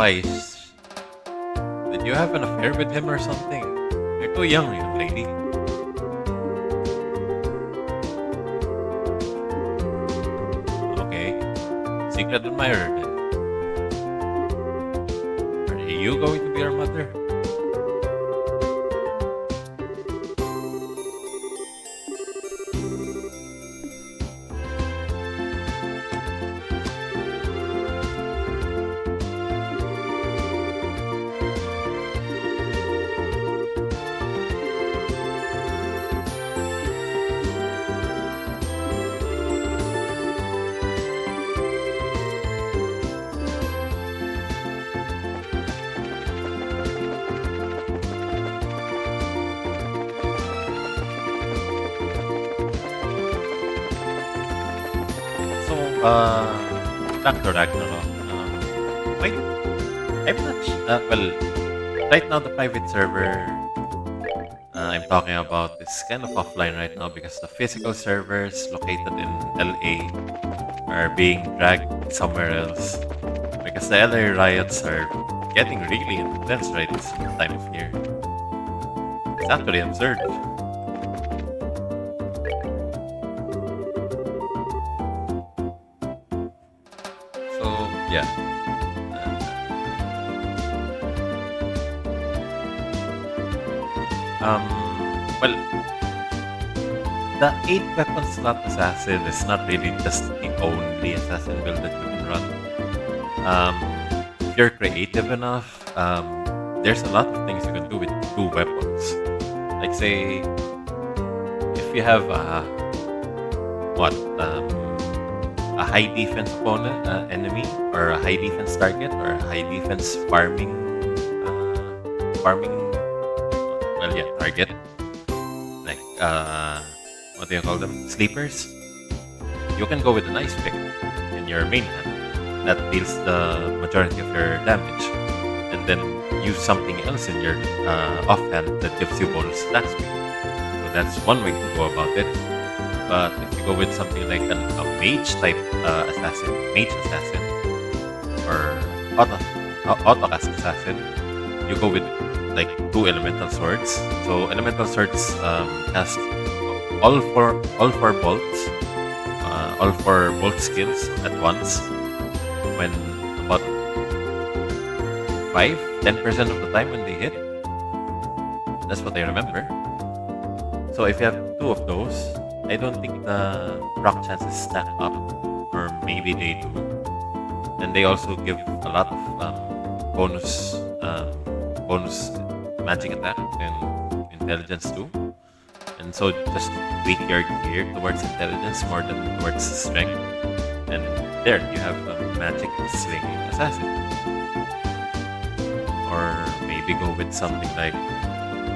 Why? Did you have an affair with him or something? You're too young, young lady. Okay. Secret admirer then. Are you going to be our mother? So, back to Ragnarok. Wait, I'm not. Well, right now the private server I'm talking about is kind of offline right now because the physical servers located in LA are being dragged somewhere else because the LA riots are getting really intense right this time of year. It's actually absurd. So yeah. Well, the 8 weapon slot assassin is not really just the only assassin build that you can run. If you're creative enough, there's a lot of things you can do with 2 weapons. Like say, if you have a high defense opponent, enemy, or a high defense target, or a high defense target, like what do you call them, sleepers. You can go with a nice pick in your main hand that deals the majority of your damage, and then use something else in your offhand that gives you bonus attack speed. So that's one way to go about it. But if you go with something like a mage type mage assassin, or autocast assassin, you go with like 2 elemental swords. So elemental swords cast all four bolts, all 4 bolt skills at once when about 10% of the time when they hit. That's what I remember. So if you have 2 of those, I don't think the proc chances stack up, or maybe they do. And they also give a lot of bonus magic attack and intelligence too. And so just tweak your gear towards intelligence more than towards strength. And there you have a magic slinging assassin. Or maybe go with something like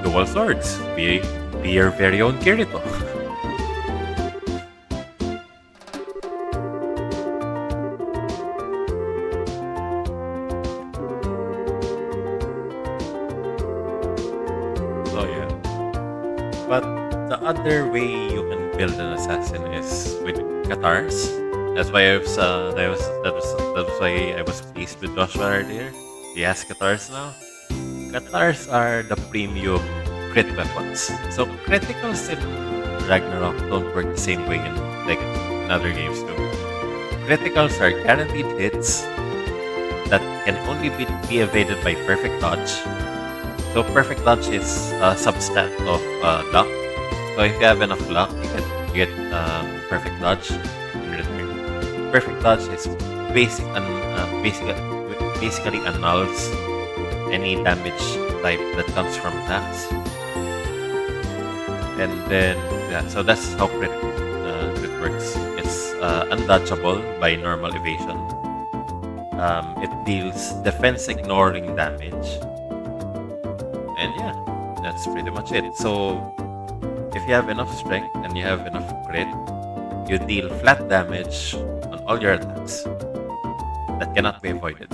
dual swords. Be your very own Kirito. So yeah. But the other way you can build an assassin is with katars. That's why that's why I was pleased with Joshua earlier. He has katars now. Katars are the premium crit weapons. So criticals in Ragnarok don't work the same way in in other games too. Criticals are guaranteed hits that can only be evaded by perfect dodge. So perfect dodge is a substat of luck. So if you have enough luck, you can get perfect dodge in return. Perfect dodge is basically annuls any damage type that comes from attacks. And then so that's how crit works. It's undodgeable by normal evasion. It deals defense ignoring damage. And yeah, that's pretty much it. So if you have enough strength and you have enough crit, you deal flat damage on all your attacks that cannot be avoided.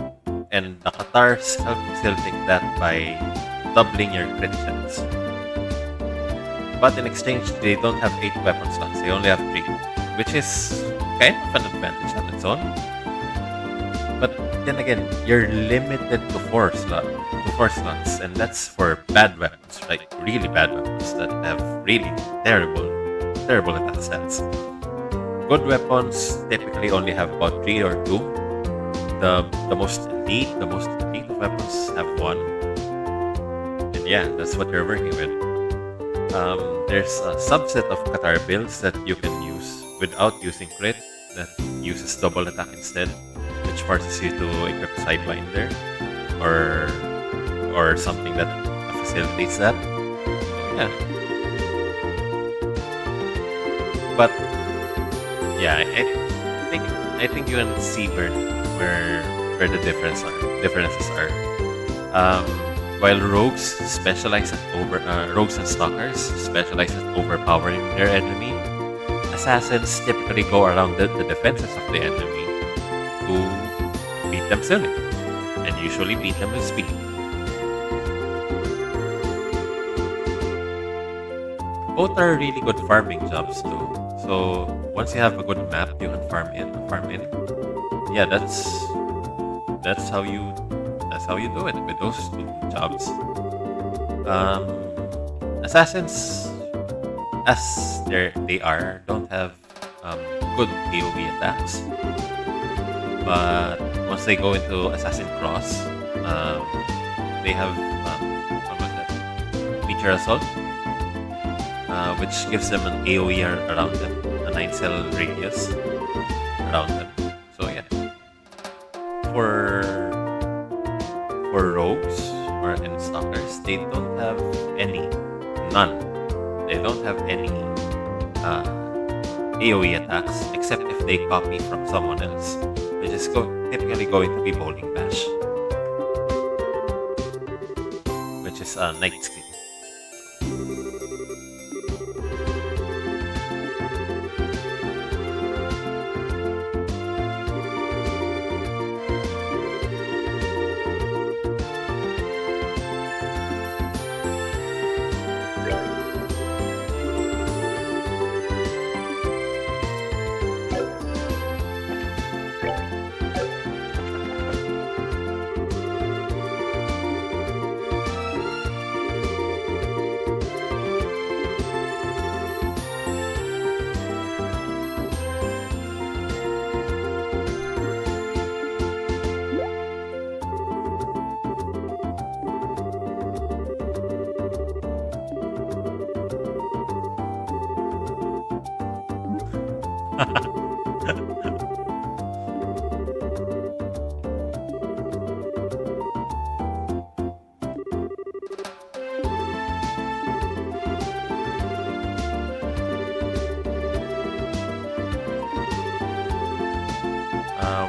And the Katars help facilitate that by doubling your crit chance. But in exchange, they don't have 8 weapon slots, they only have 3, which is kind of an advantage on its own. But then again, you're limited to 4 slots, and that's for bad weapons, like really bad weapons that have really terrible attack stats. Good weapons typically only have about 3 or 2. The most elite of weapons have 1. And yeah, that's what you're working with. There's a subset of Katar builds that you can use without using crit that uses double attack instead, which forces you to equip Sidewinder or something that facilitates that. So, yeah. But yeah, I think you can see where the differences are. While rogues specialize at rogues and stalkers specialize at overpowering their enemy, assassins typically go around the defenses of the enemy to beat them silly, and usually beat them with speed. Both are really good farming jobs too. So once you have a good map, you can farm in. Yeah, that's how you do it with those 2 jobs. Assassins, as they don't have good AoE attacks, but once they go into Assassin Cross, they have what was that? Meteor Assault, which gives them an AoE around them, a 9 cell radius around them. So yeah, for rogues and stalkers, they don't have none. They don't have any AoE attacks except if they copy from someone else, which is typically going to be Bowling Bash, which is a night skill.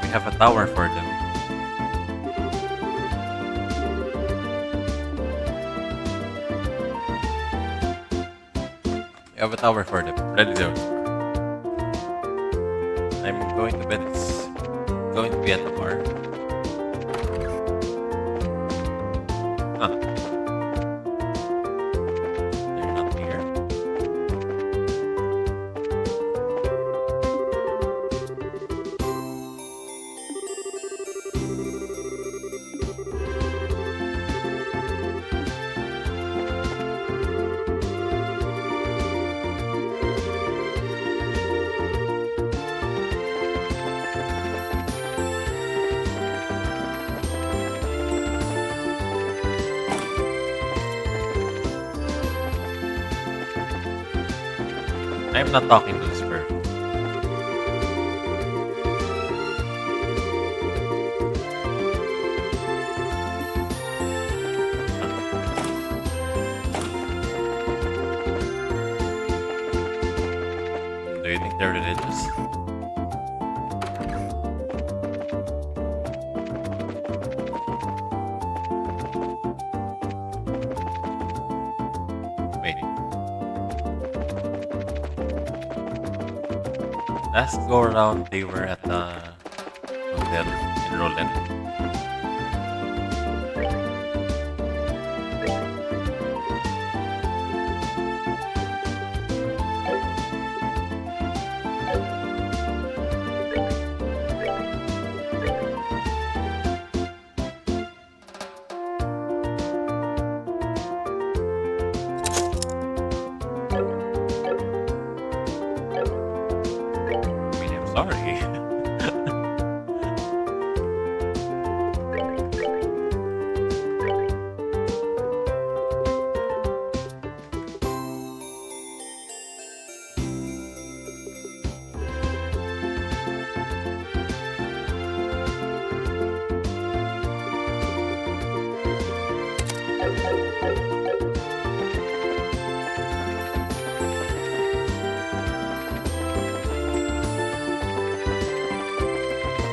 We have a tower for them. We have a tower for them. Ready zero. I'm going to bet it's going to be at the bar. Huh. They're not here. I'm not talking to this bird. Do you think they're religious? Wait. Last go around, they were at the hotel in Roland. I mean, I'm sorry.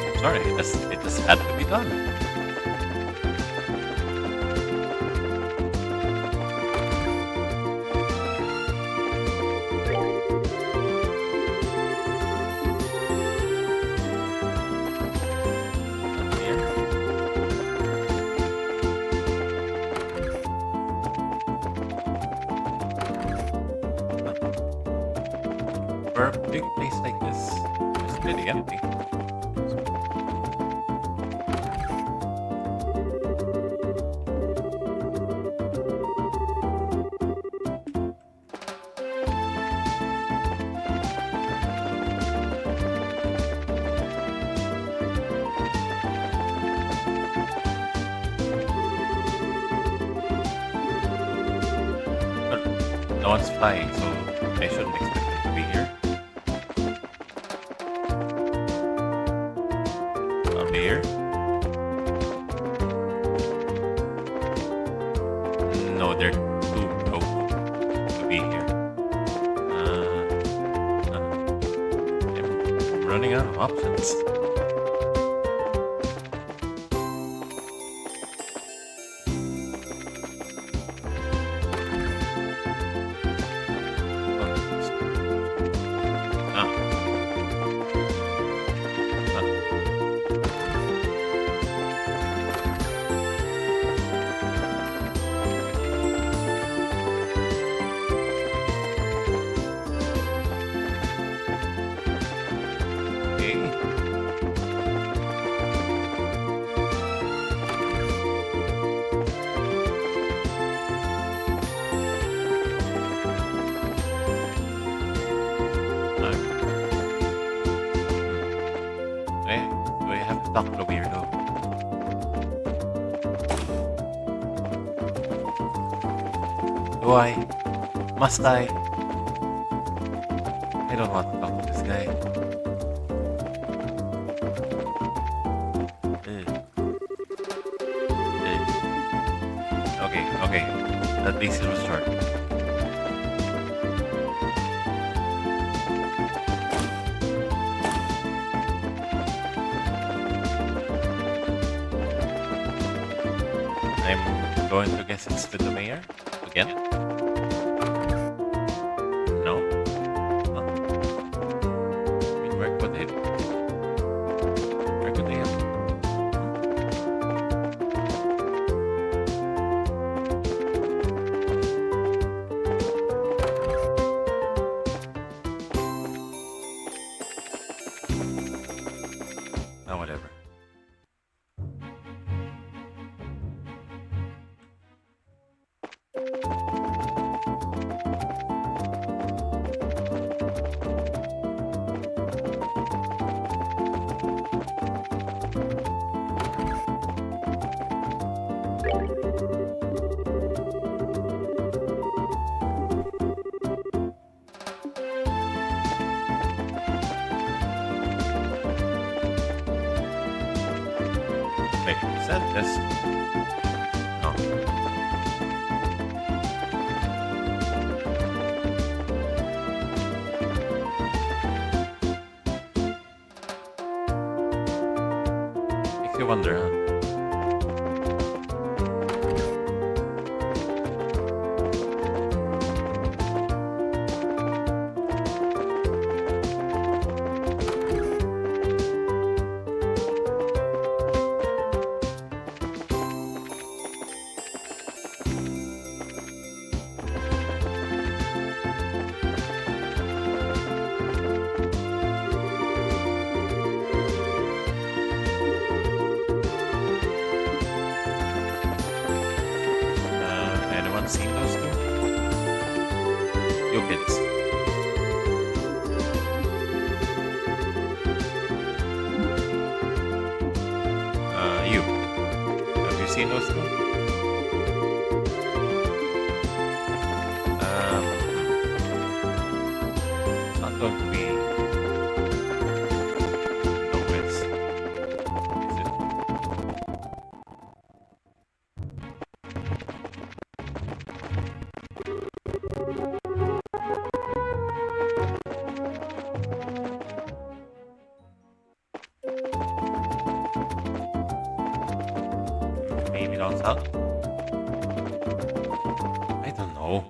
I'm sorry, it just had to be done. Not here. For a big place like this, it's pretty empty. But no one's flying, so I shouldn't expect them to be here. Are they here? No, they're too broke to be here. I'm running out of options. Ah. Okay. Do I have to talk to the weirdo? Do I? Must I? I don't want to talk to this guy. Okay. At least it was short. I'm going to guess it's with the mayor again. No. Huh. I mean, where could they be? Where could they have? Oh, whatever. Wait, is that this? No. Makes you wonder, huh? Anyone seen those two? You kids. You. Have you seen those two? It's not going to be Lopez. Is it? Maybe down south? I don't know.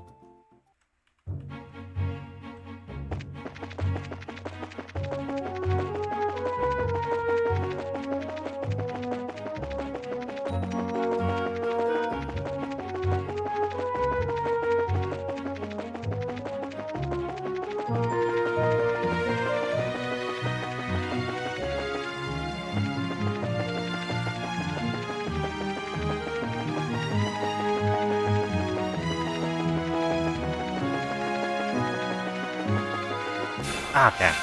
Ah, damn.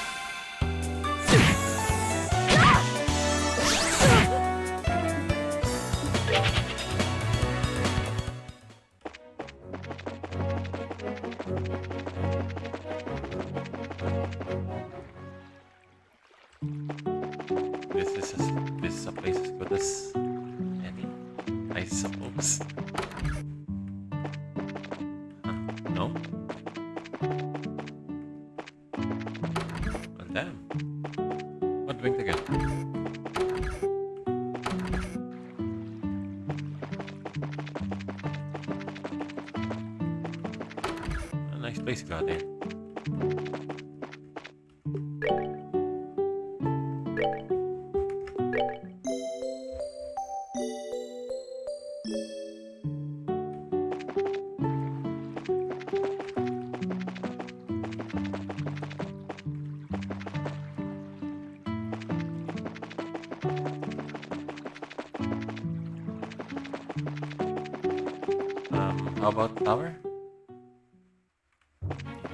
This is a place as good as any, I suppose. Huh? No? Oh, damn. What winked again? A nice place you got in. How about tower?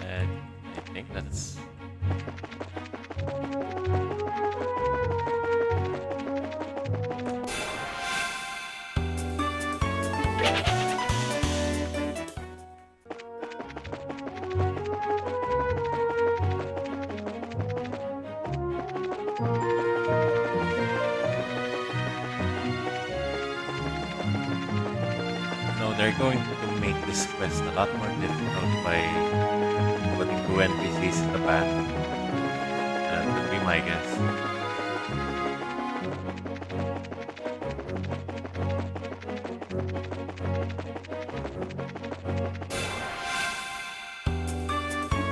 And I think that's... No, they're going to make this quest a lot more difficult by putting 2 NPCs in the path. That would be my guess.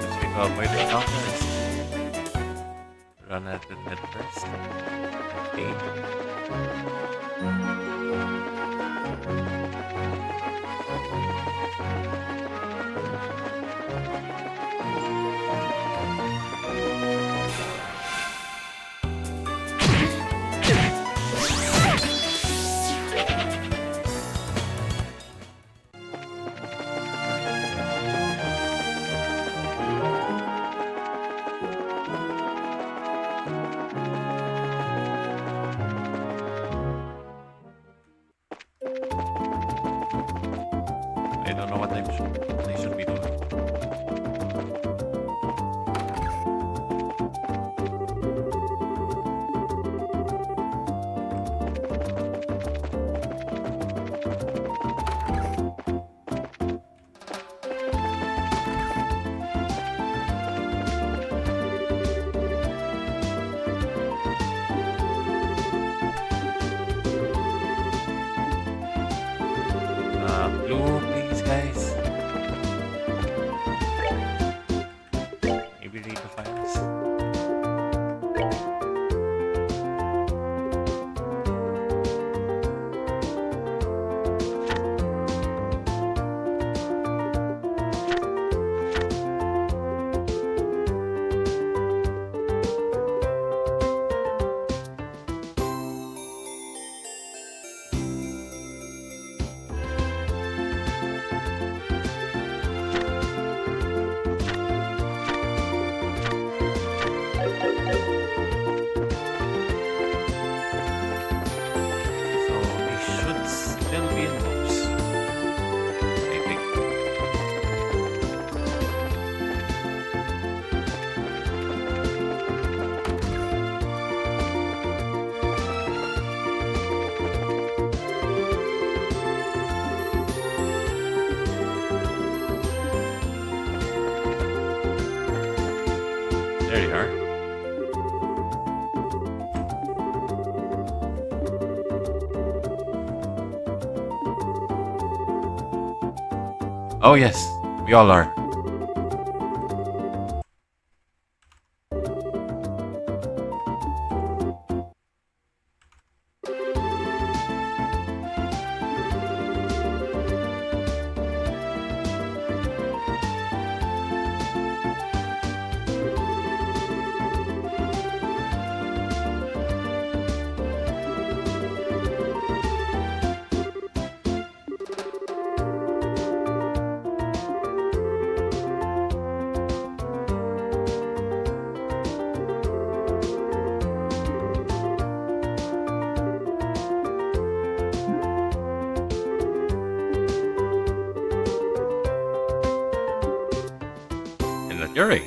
As we go avoid the encounters, run at it head first. read the files? So they should still be in books. I think. There you are. Oh yes, we all are. And at your age.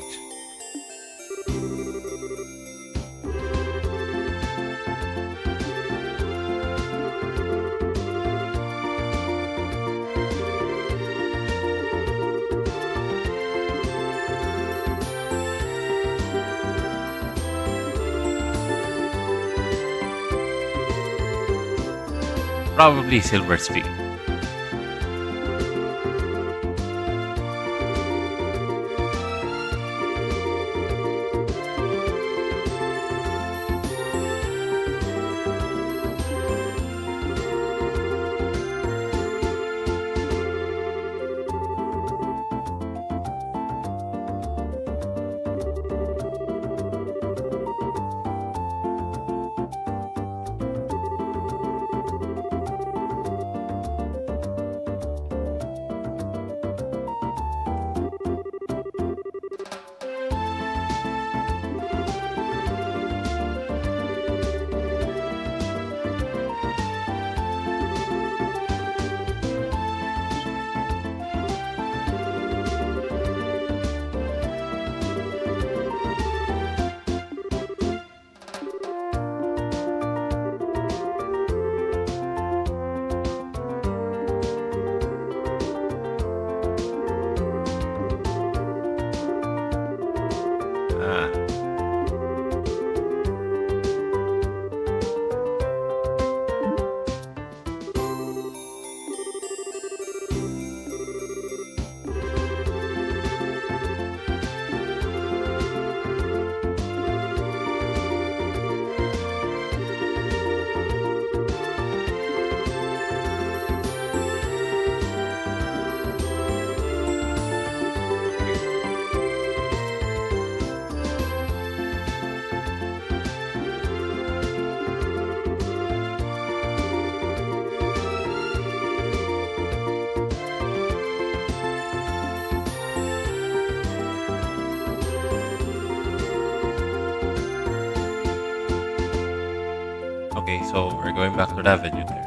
Probably Silver Street. Ah. Okay, so we're going back to the avenue there.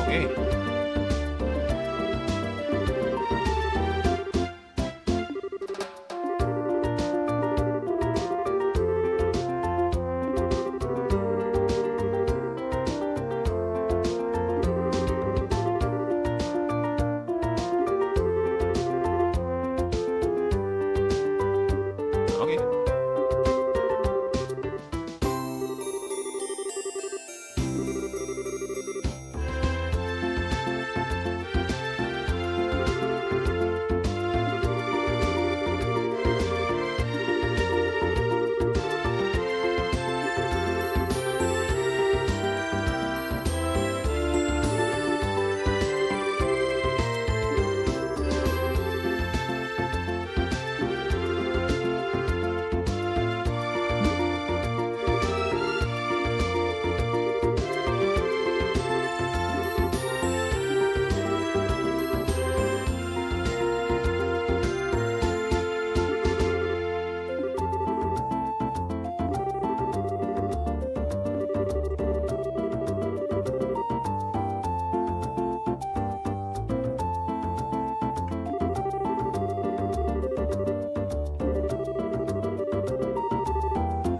Okay.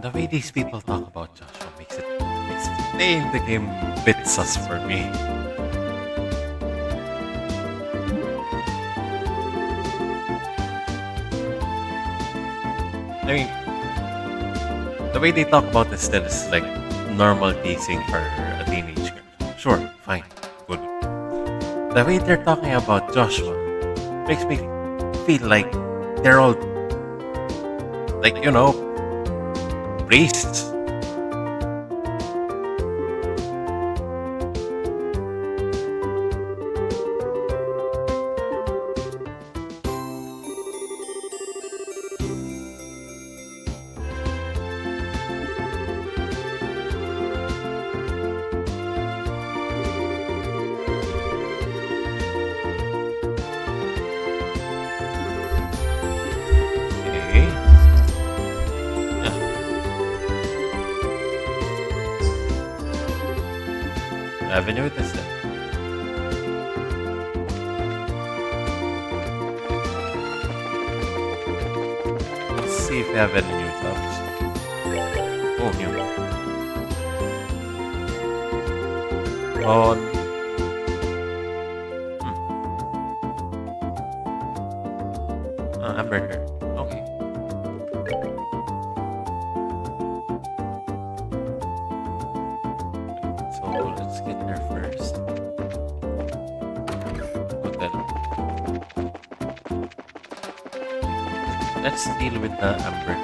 The way these people talk about Joshua makes playing the game a bit sus for me. I mean, the way they talk about this still is like normal teasing for a teenage girl. Sure, fine, good. The way they're talking about Joshua makes me feel like they're all, like, priests. Okay. Avenue with this then. Let's see if we have any new jobs. Oh, new. On. Hamburger. Okay. So let's get there first. Hotel. Let's deal with the Amber.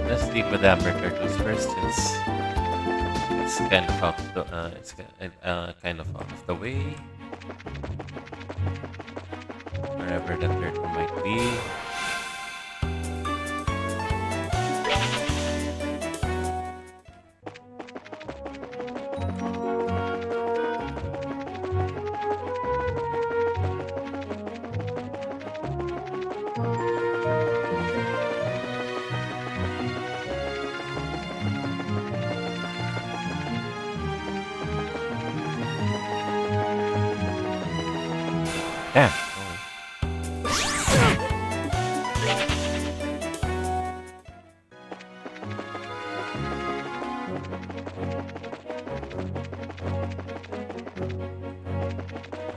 Let's deal with the Amber Turtles first, since it's kind of out of the kind of out of the way. Wherever the turtle might be. Damn.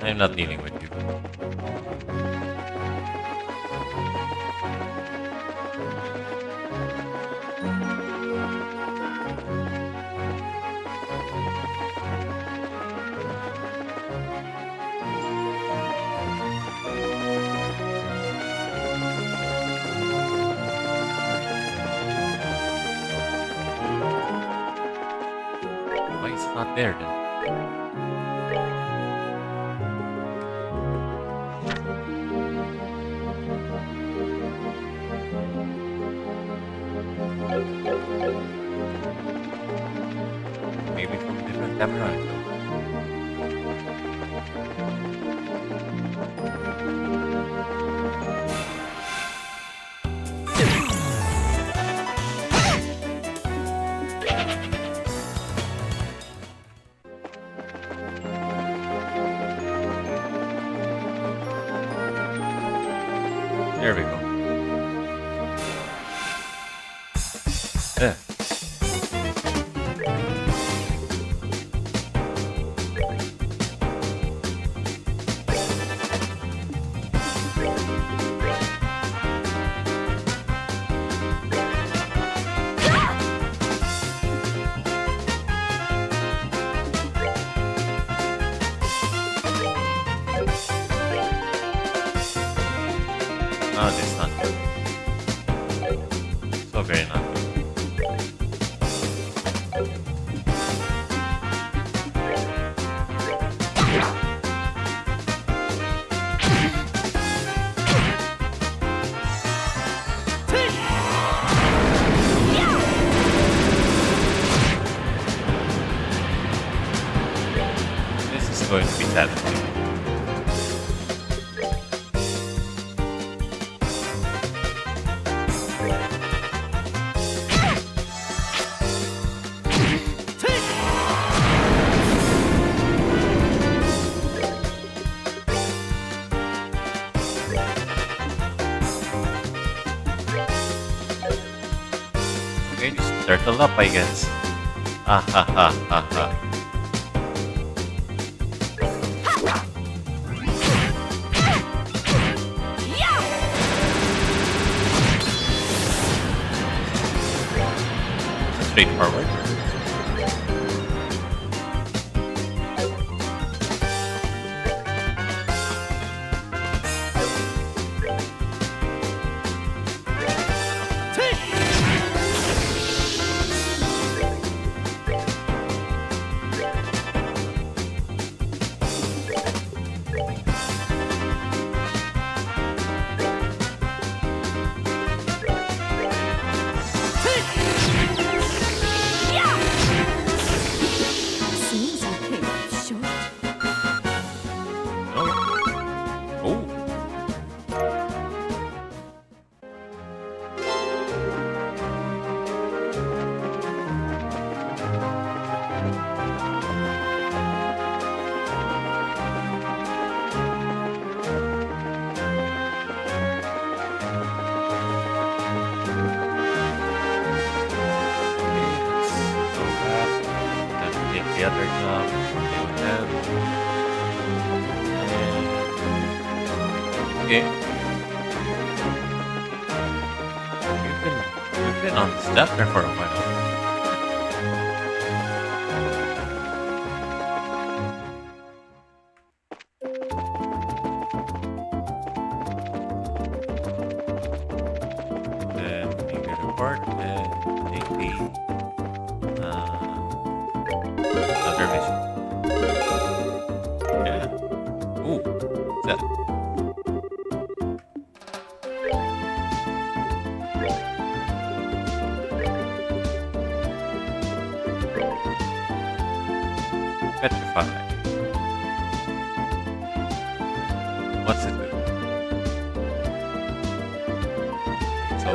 I'm not dealing with you. Why is it not there then? Maybe from a different camera angle. There we go. Yeah. Oh, this is not good. So very not good. This is going to be challenging. Okay, just turtle up, I guess. Ah ha ha ha ha. Straightforward. Seems you came up short. Oh. Oh. Okay, let's go back and take the other job. Play with them. And, okay. We've been on this chapter for a while. Then make a report and take the other mission. Yeah. Ooh, what's that? Petrify. What's it do? So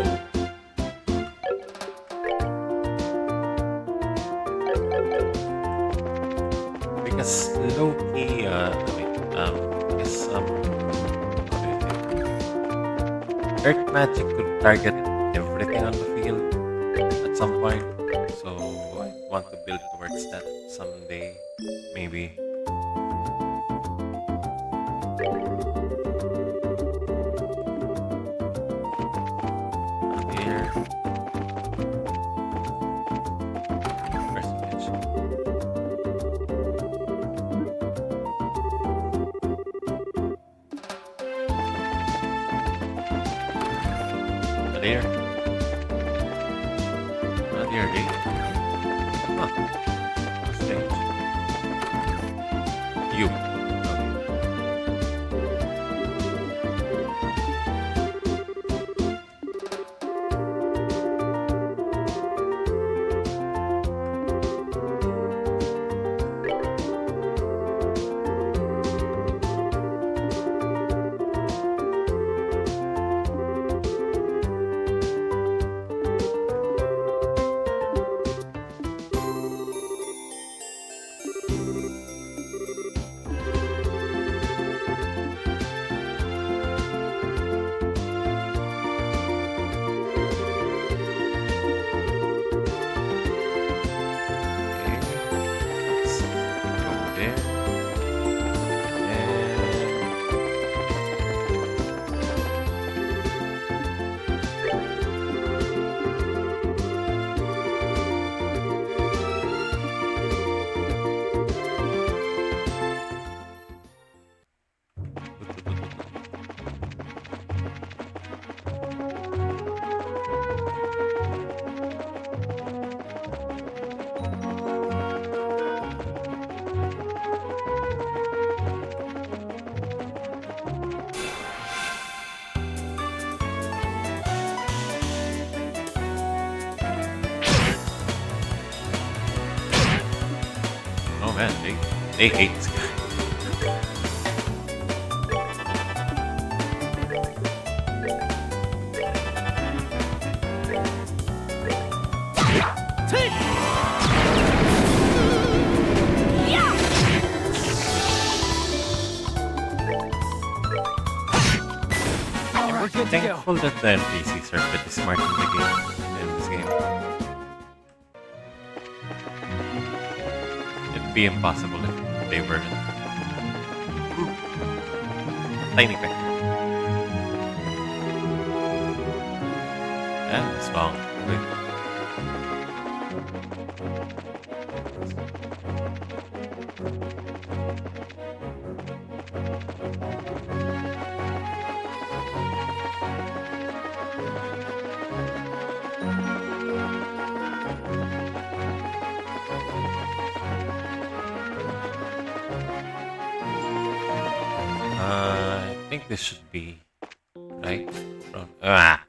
because Loki, is how do you think? Earth magic could target everything on the field at some point. So I want to build towards that someday, maybe. Not here. Where's the edge? Not here. Not here, eh? Huh. Strange. You. Okay. Let's go there. Oh man, they hate this guy. We're good to go. Thankful that the NPCs are pretty smart in this game. would be impossible if they were tiny pick. And it's wrong. I think this should be right. Ah.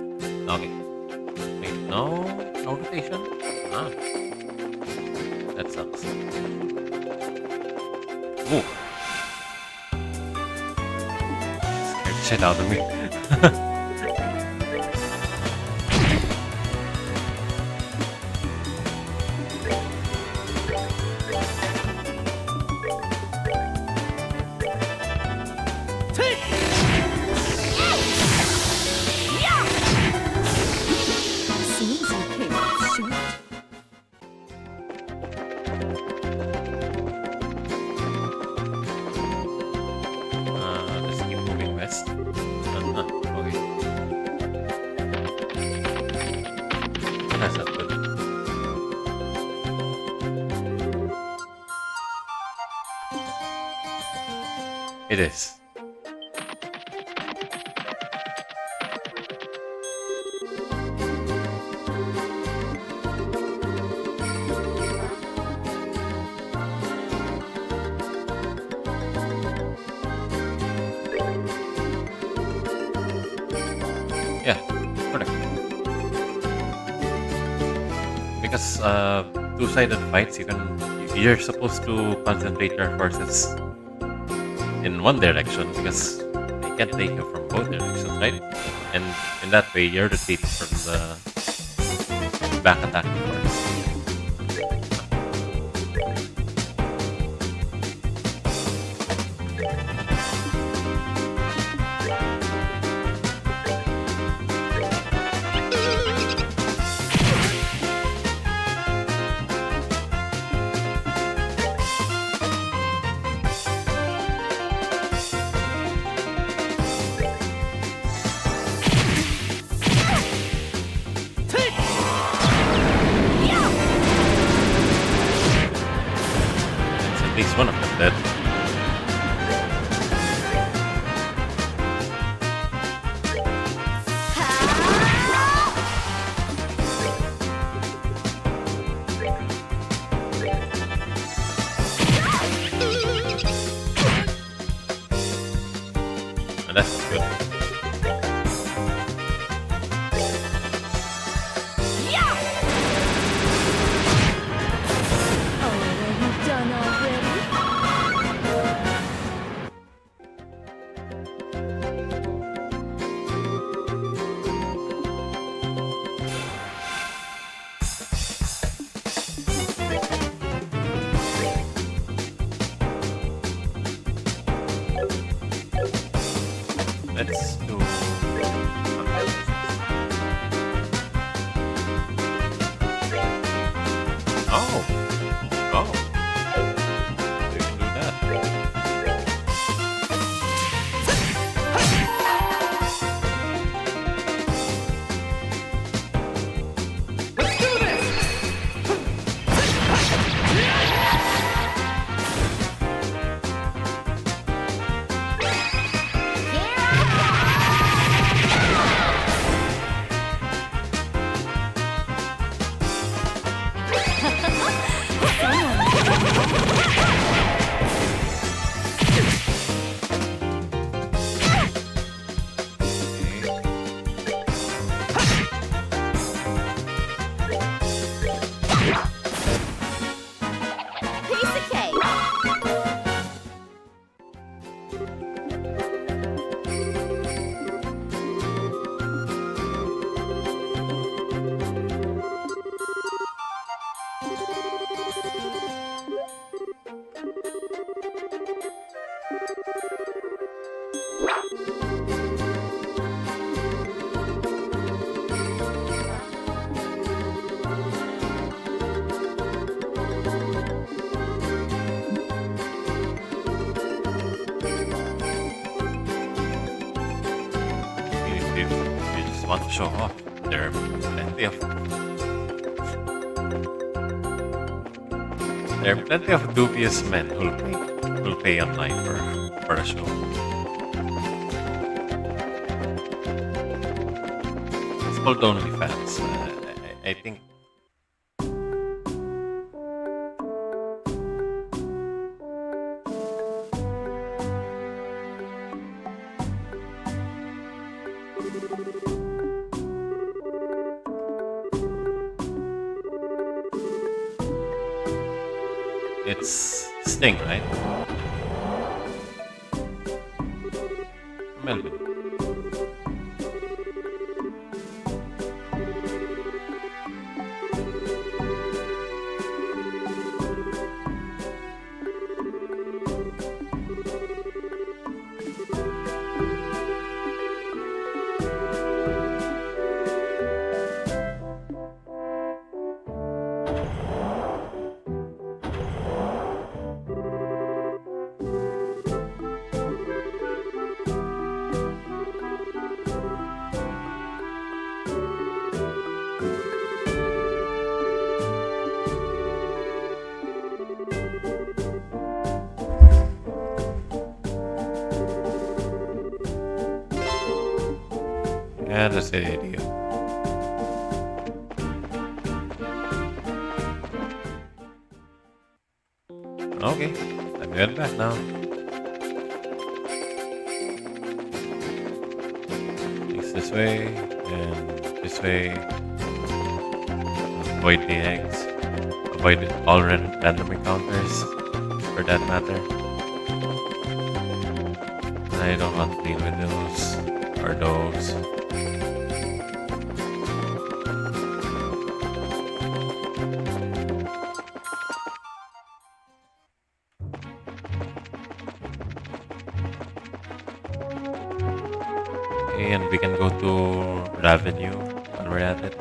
Okay. Wait, no rotation. Ah, that sucks. Ooh. Scared the shit out of me. Seems you came up short. Just keep moving west. Okay. That's not good. It is. Yeah, correct. Because two-sided fights, you're supposed to concentrate your forces in one direction because they can't take you from both directions, right? And in that way, you're retreating from the back attacking force. At least one of them dead. And that's not good. Oh, are you done already? show off. There are plenty of dubious men who'll pay online for a show. It's called OnlyFans. I think. It's Sting, right? Melvin. Yeah, that's the idea. Okay, I'm heading back now. It's this way and this way. Avoid the eggs. Avoid all random encounters, for that matter. I don't want to deal with those or those. Okay, and we can go to Ravenue while we're at it.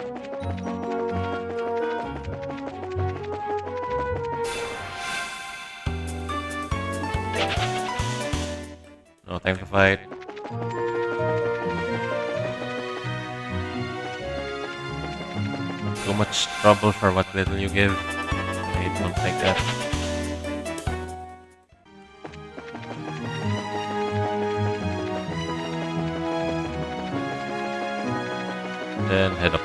No time to fight. Too much trouble for what little you give. I don't like that. Then head up.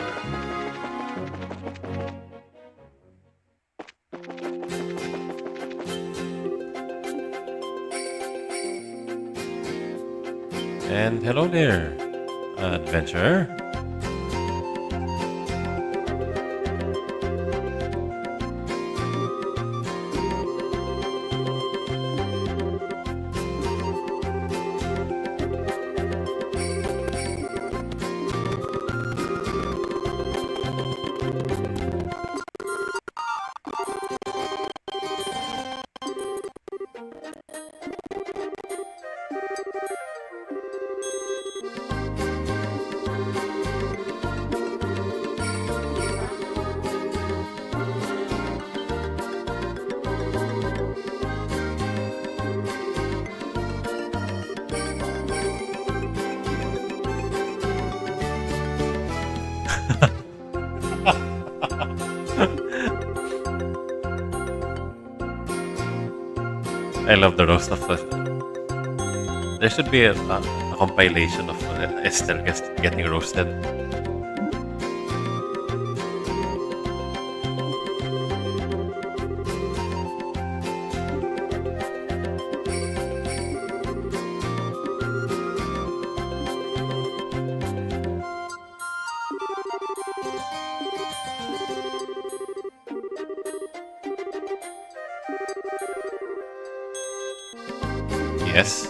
And hello there, adventurer. I love the roast of there should be a compilation of Estelle getting roasted. Yes.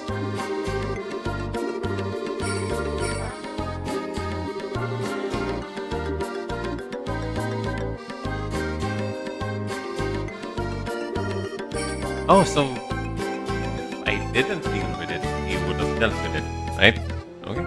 Oh, so if I didn't deal with it, he would have dealt with it, right? Okay.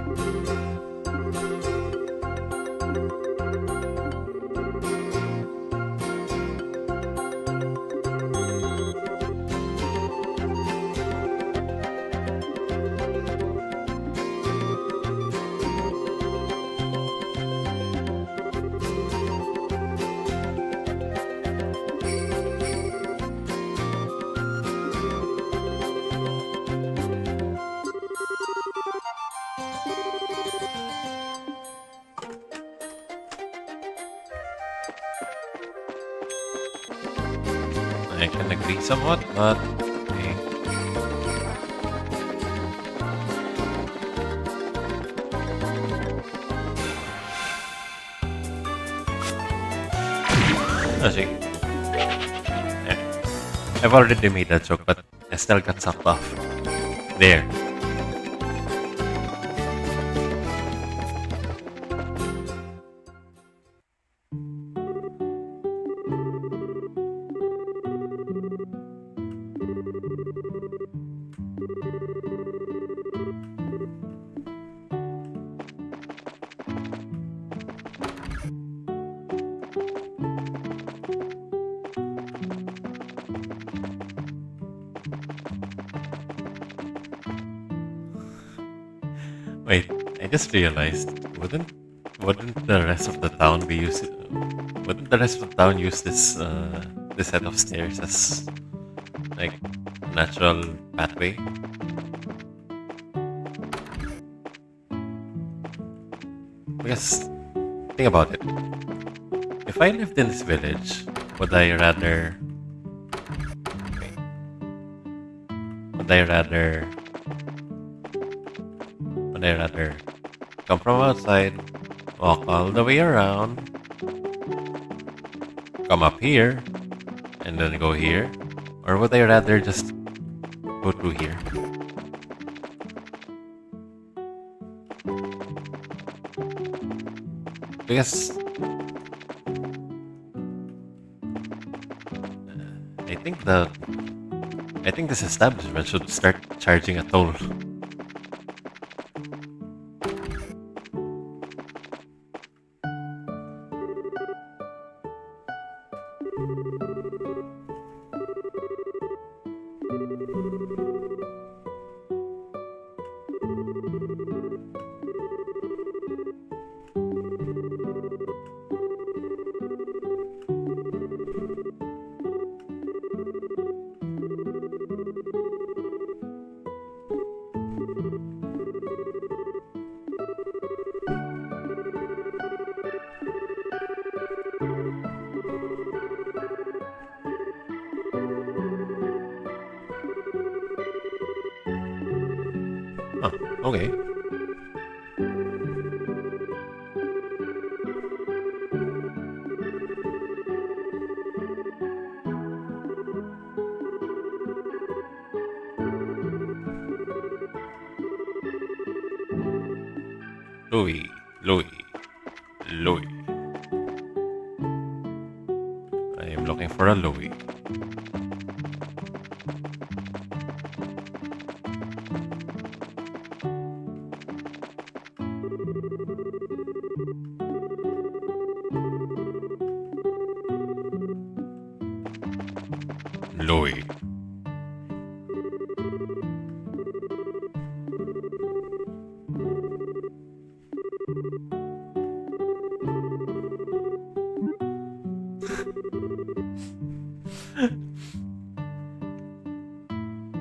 I can agree somewhat, but okay. Actually, I've already made that joke, but Estelle got sucked off. There. Wait, I just realized, wouldn't the rest of the town be used? Wouldn't the rest of the town use this set of stairs as like a natural pathway? Because think about it. If I lived in this village, would I rather? Wait, would I rather? Would I rather come from outside, walk all the way around, come up here, and then go here? Or would I rather just go through here? Because I think the I think this establishment should start charging a toll. Huh, okay. Louis, Louis, Louis. I am looking for a Louis. Louis.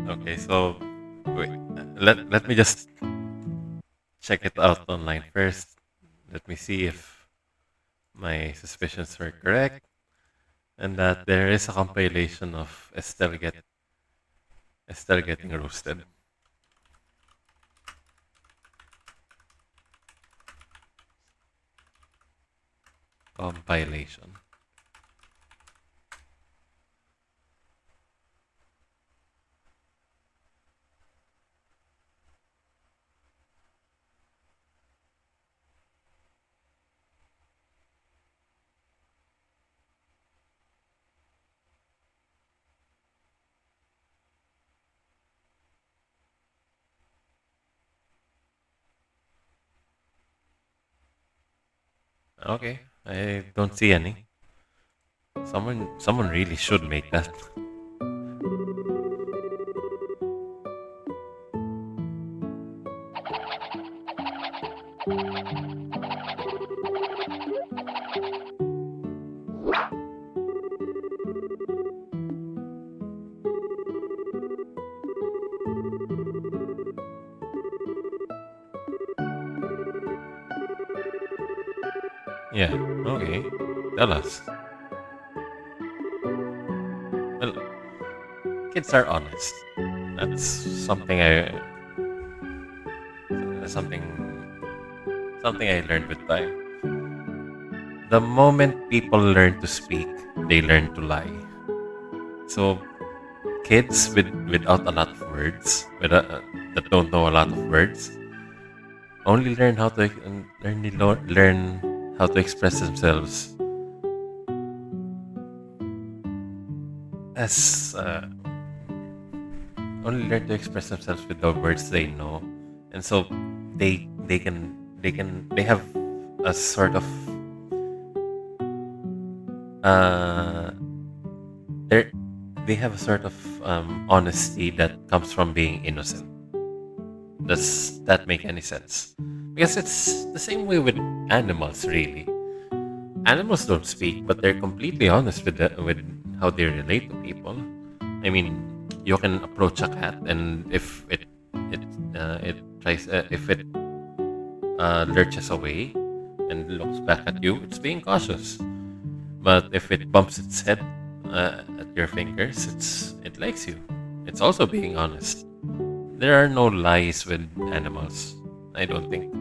Okay, so wait, let me just check it out online first. Let me see if my suspicions were correct and that there is a compilation of Estelle getting roasted. Compilation. Okay, I don't see any. Someone really should make that. Yeah, okay. Tell us. Well, kids are honest. That's something something something I learned with time. The moment people learn to speak, they learn to lie. So kids without a lot of words, that don't know a lot of words, only learn how to learn how to express themselves as only learn to express themselves with the words they know, and so they have a sort of uh they they have a sort of honesty that comes from being innocent. Does that make any sense? Because it's the same way with animals, really. Animals don't speak, but they're completely honest with how they relate to people. I mean, you can approach a cat, and if it tries if it lurches away and looks back at you, it's being cautious. But if it bumps its head at your fingers, it likes you. It's also being honest. There are no lies with animals, I don't think.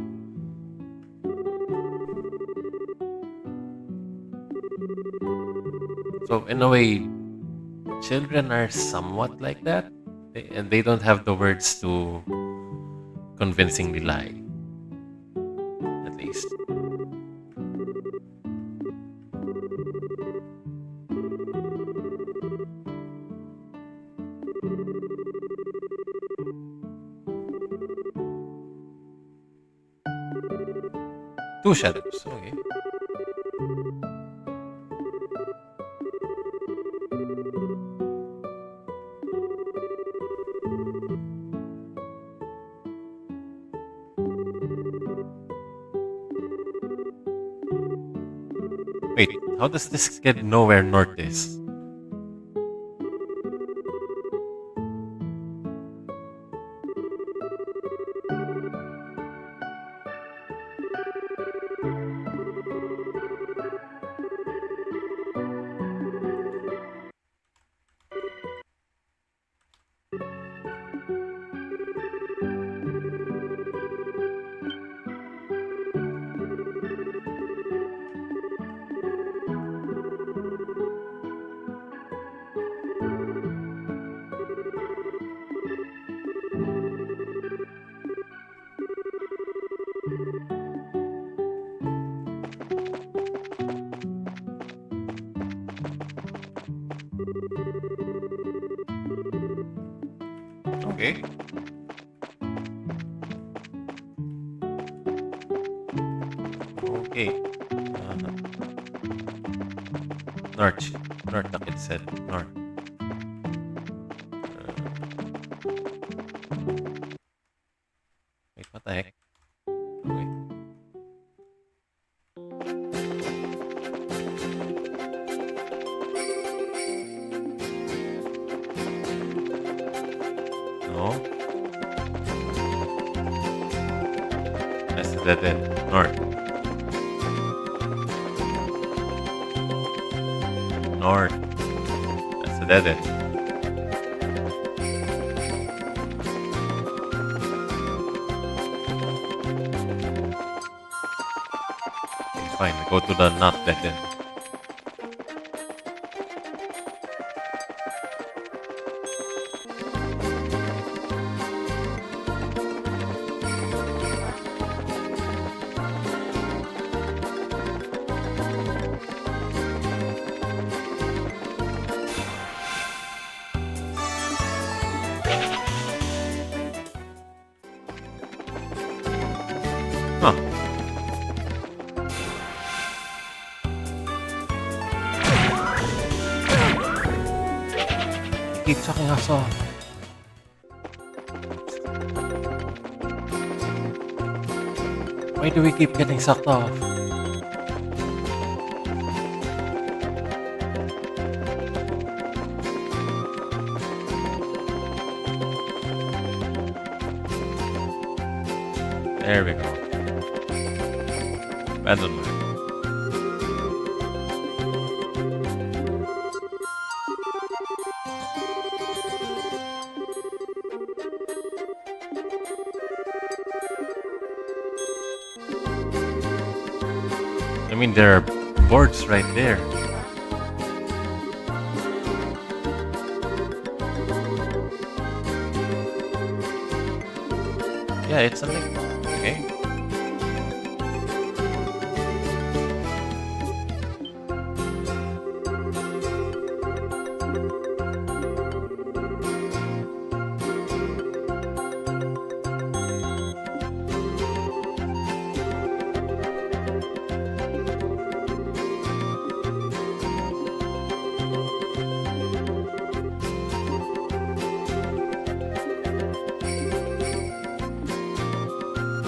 So in a way, children are somewhat like that, and they don't have the words to convincingly lie, at least. Two shadows, okay. Wait, how does this kid know where north is? Okay. Okay. North. North, the kid said. North. Wait, what the heck? Okay. No. That's the dead end. North. North. That's the dead end. Okay, fine. We go to the not dead end. Huh. He keeps sucking us off. Why do we keep getting sucked off? There we go. Abandonment. mean, there are boards right there. Yeah, it's something. Okay.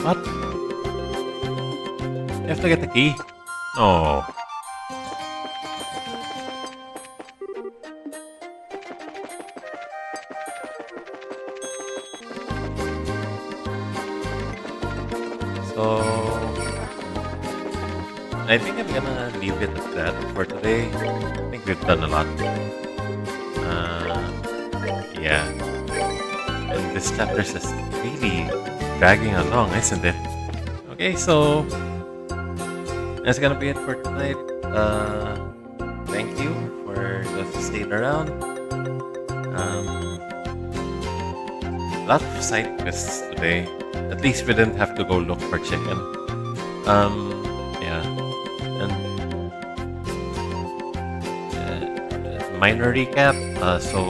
What? You have to get the key? No. So I think I'm gonna leave it at that for today. I think we've done a lot. Yeah. And this chapter is just really dragging along, isn't it? Okay, so that's gonna be it for tonight. Thank you for those who stayed around. Lot of side quests today. At least we didn't have to go look for chicken. Yeah, and minor recap. So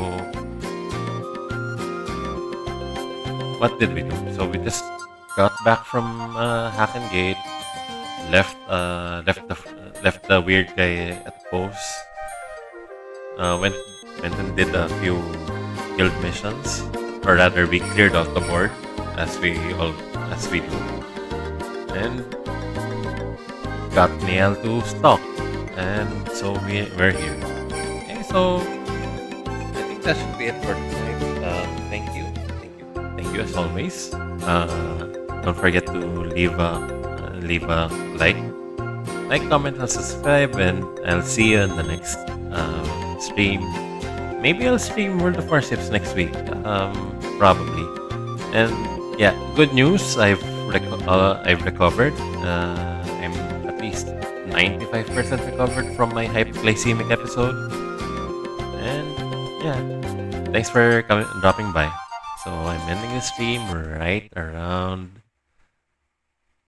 what did we do? So we just got back from Hacken Gate, left the weird guy at the post. Went and did a few guild missions, or rather, we cleared out the board as we do, and got Niall to stock, and so we're here. Okay, so I think that should be it for tonight. Thank you as always. Don't forget to leave a like, comment, and subscribe, and I'll see you in the next stream. Maybe I'll stream World of Warships next week, probably. And yeah, good news. I've recovered. I'm at least 95% recovered from my hypoglycemic episode. And yeah, thanks for dropping by. So I'm ending the stream right around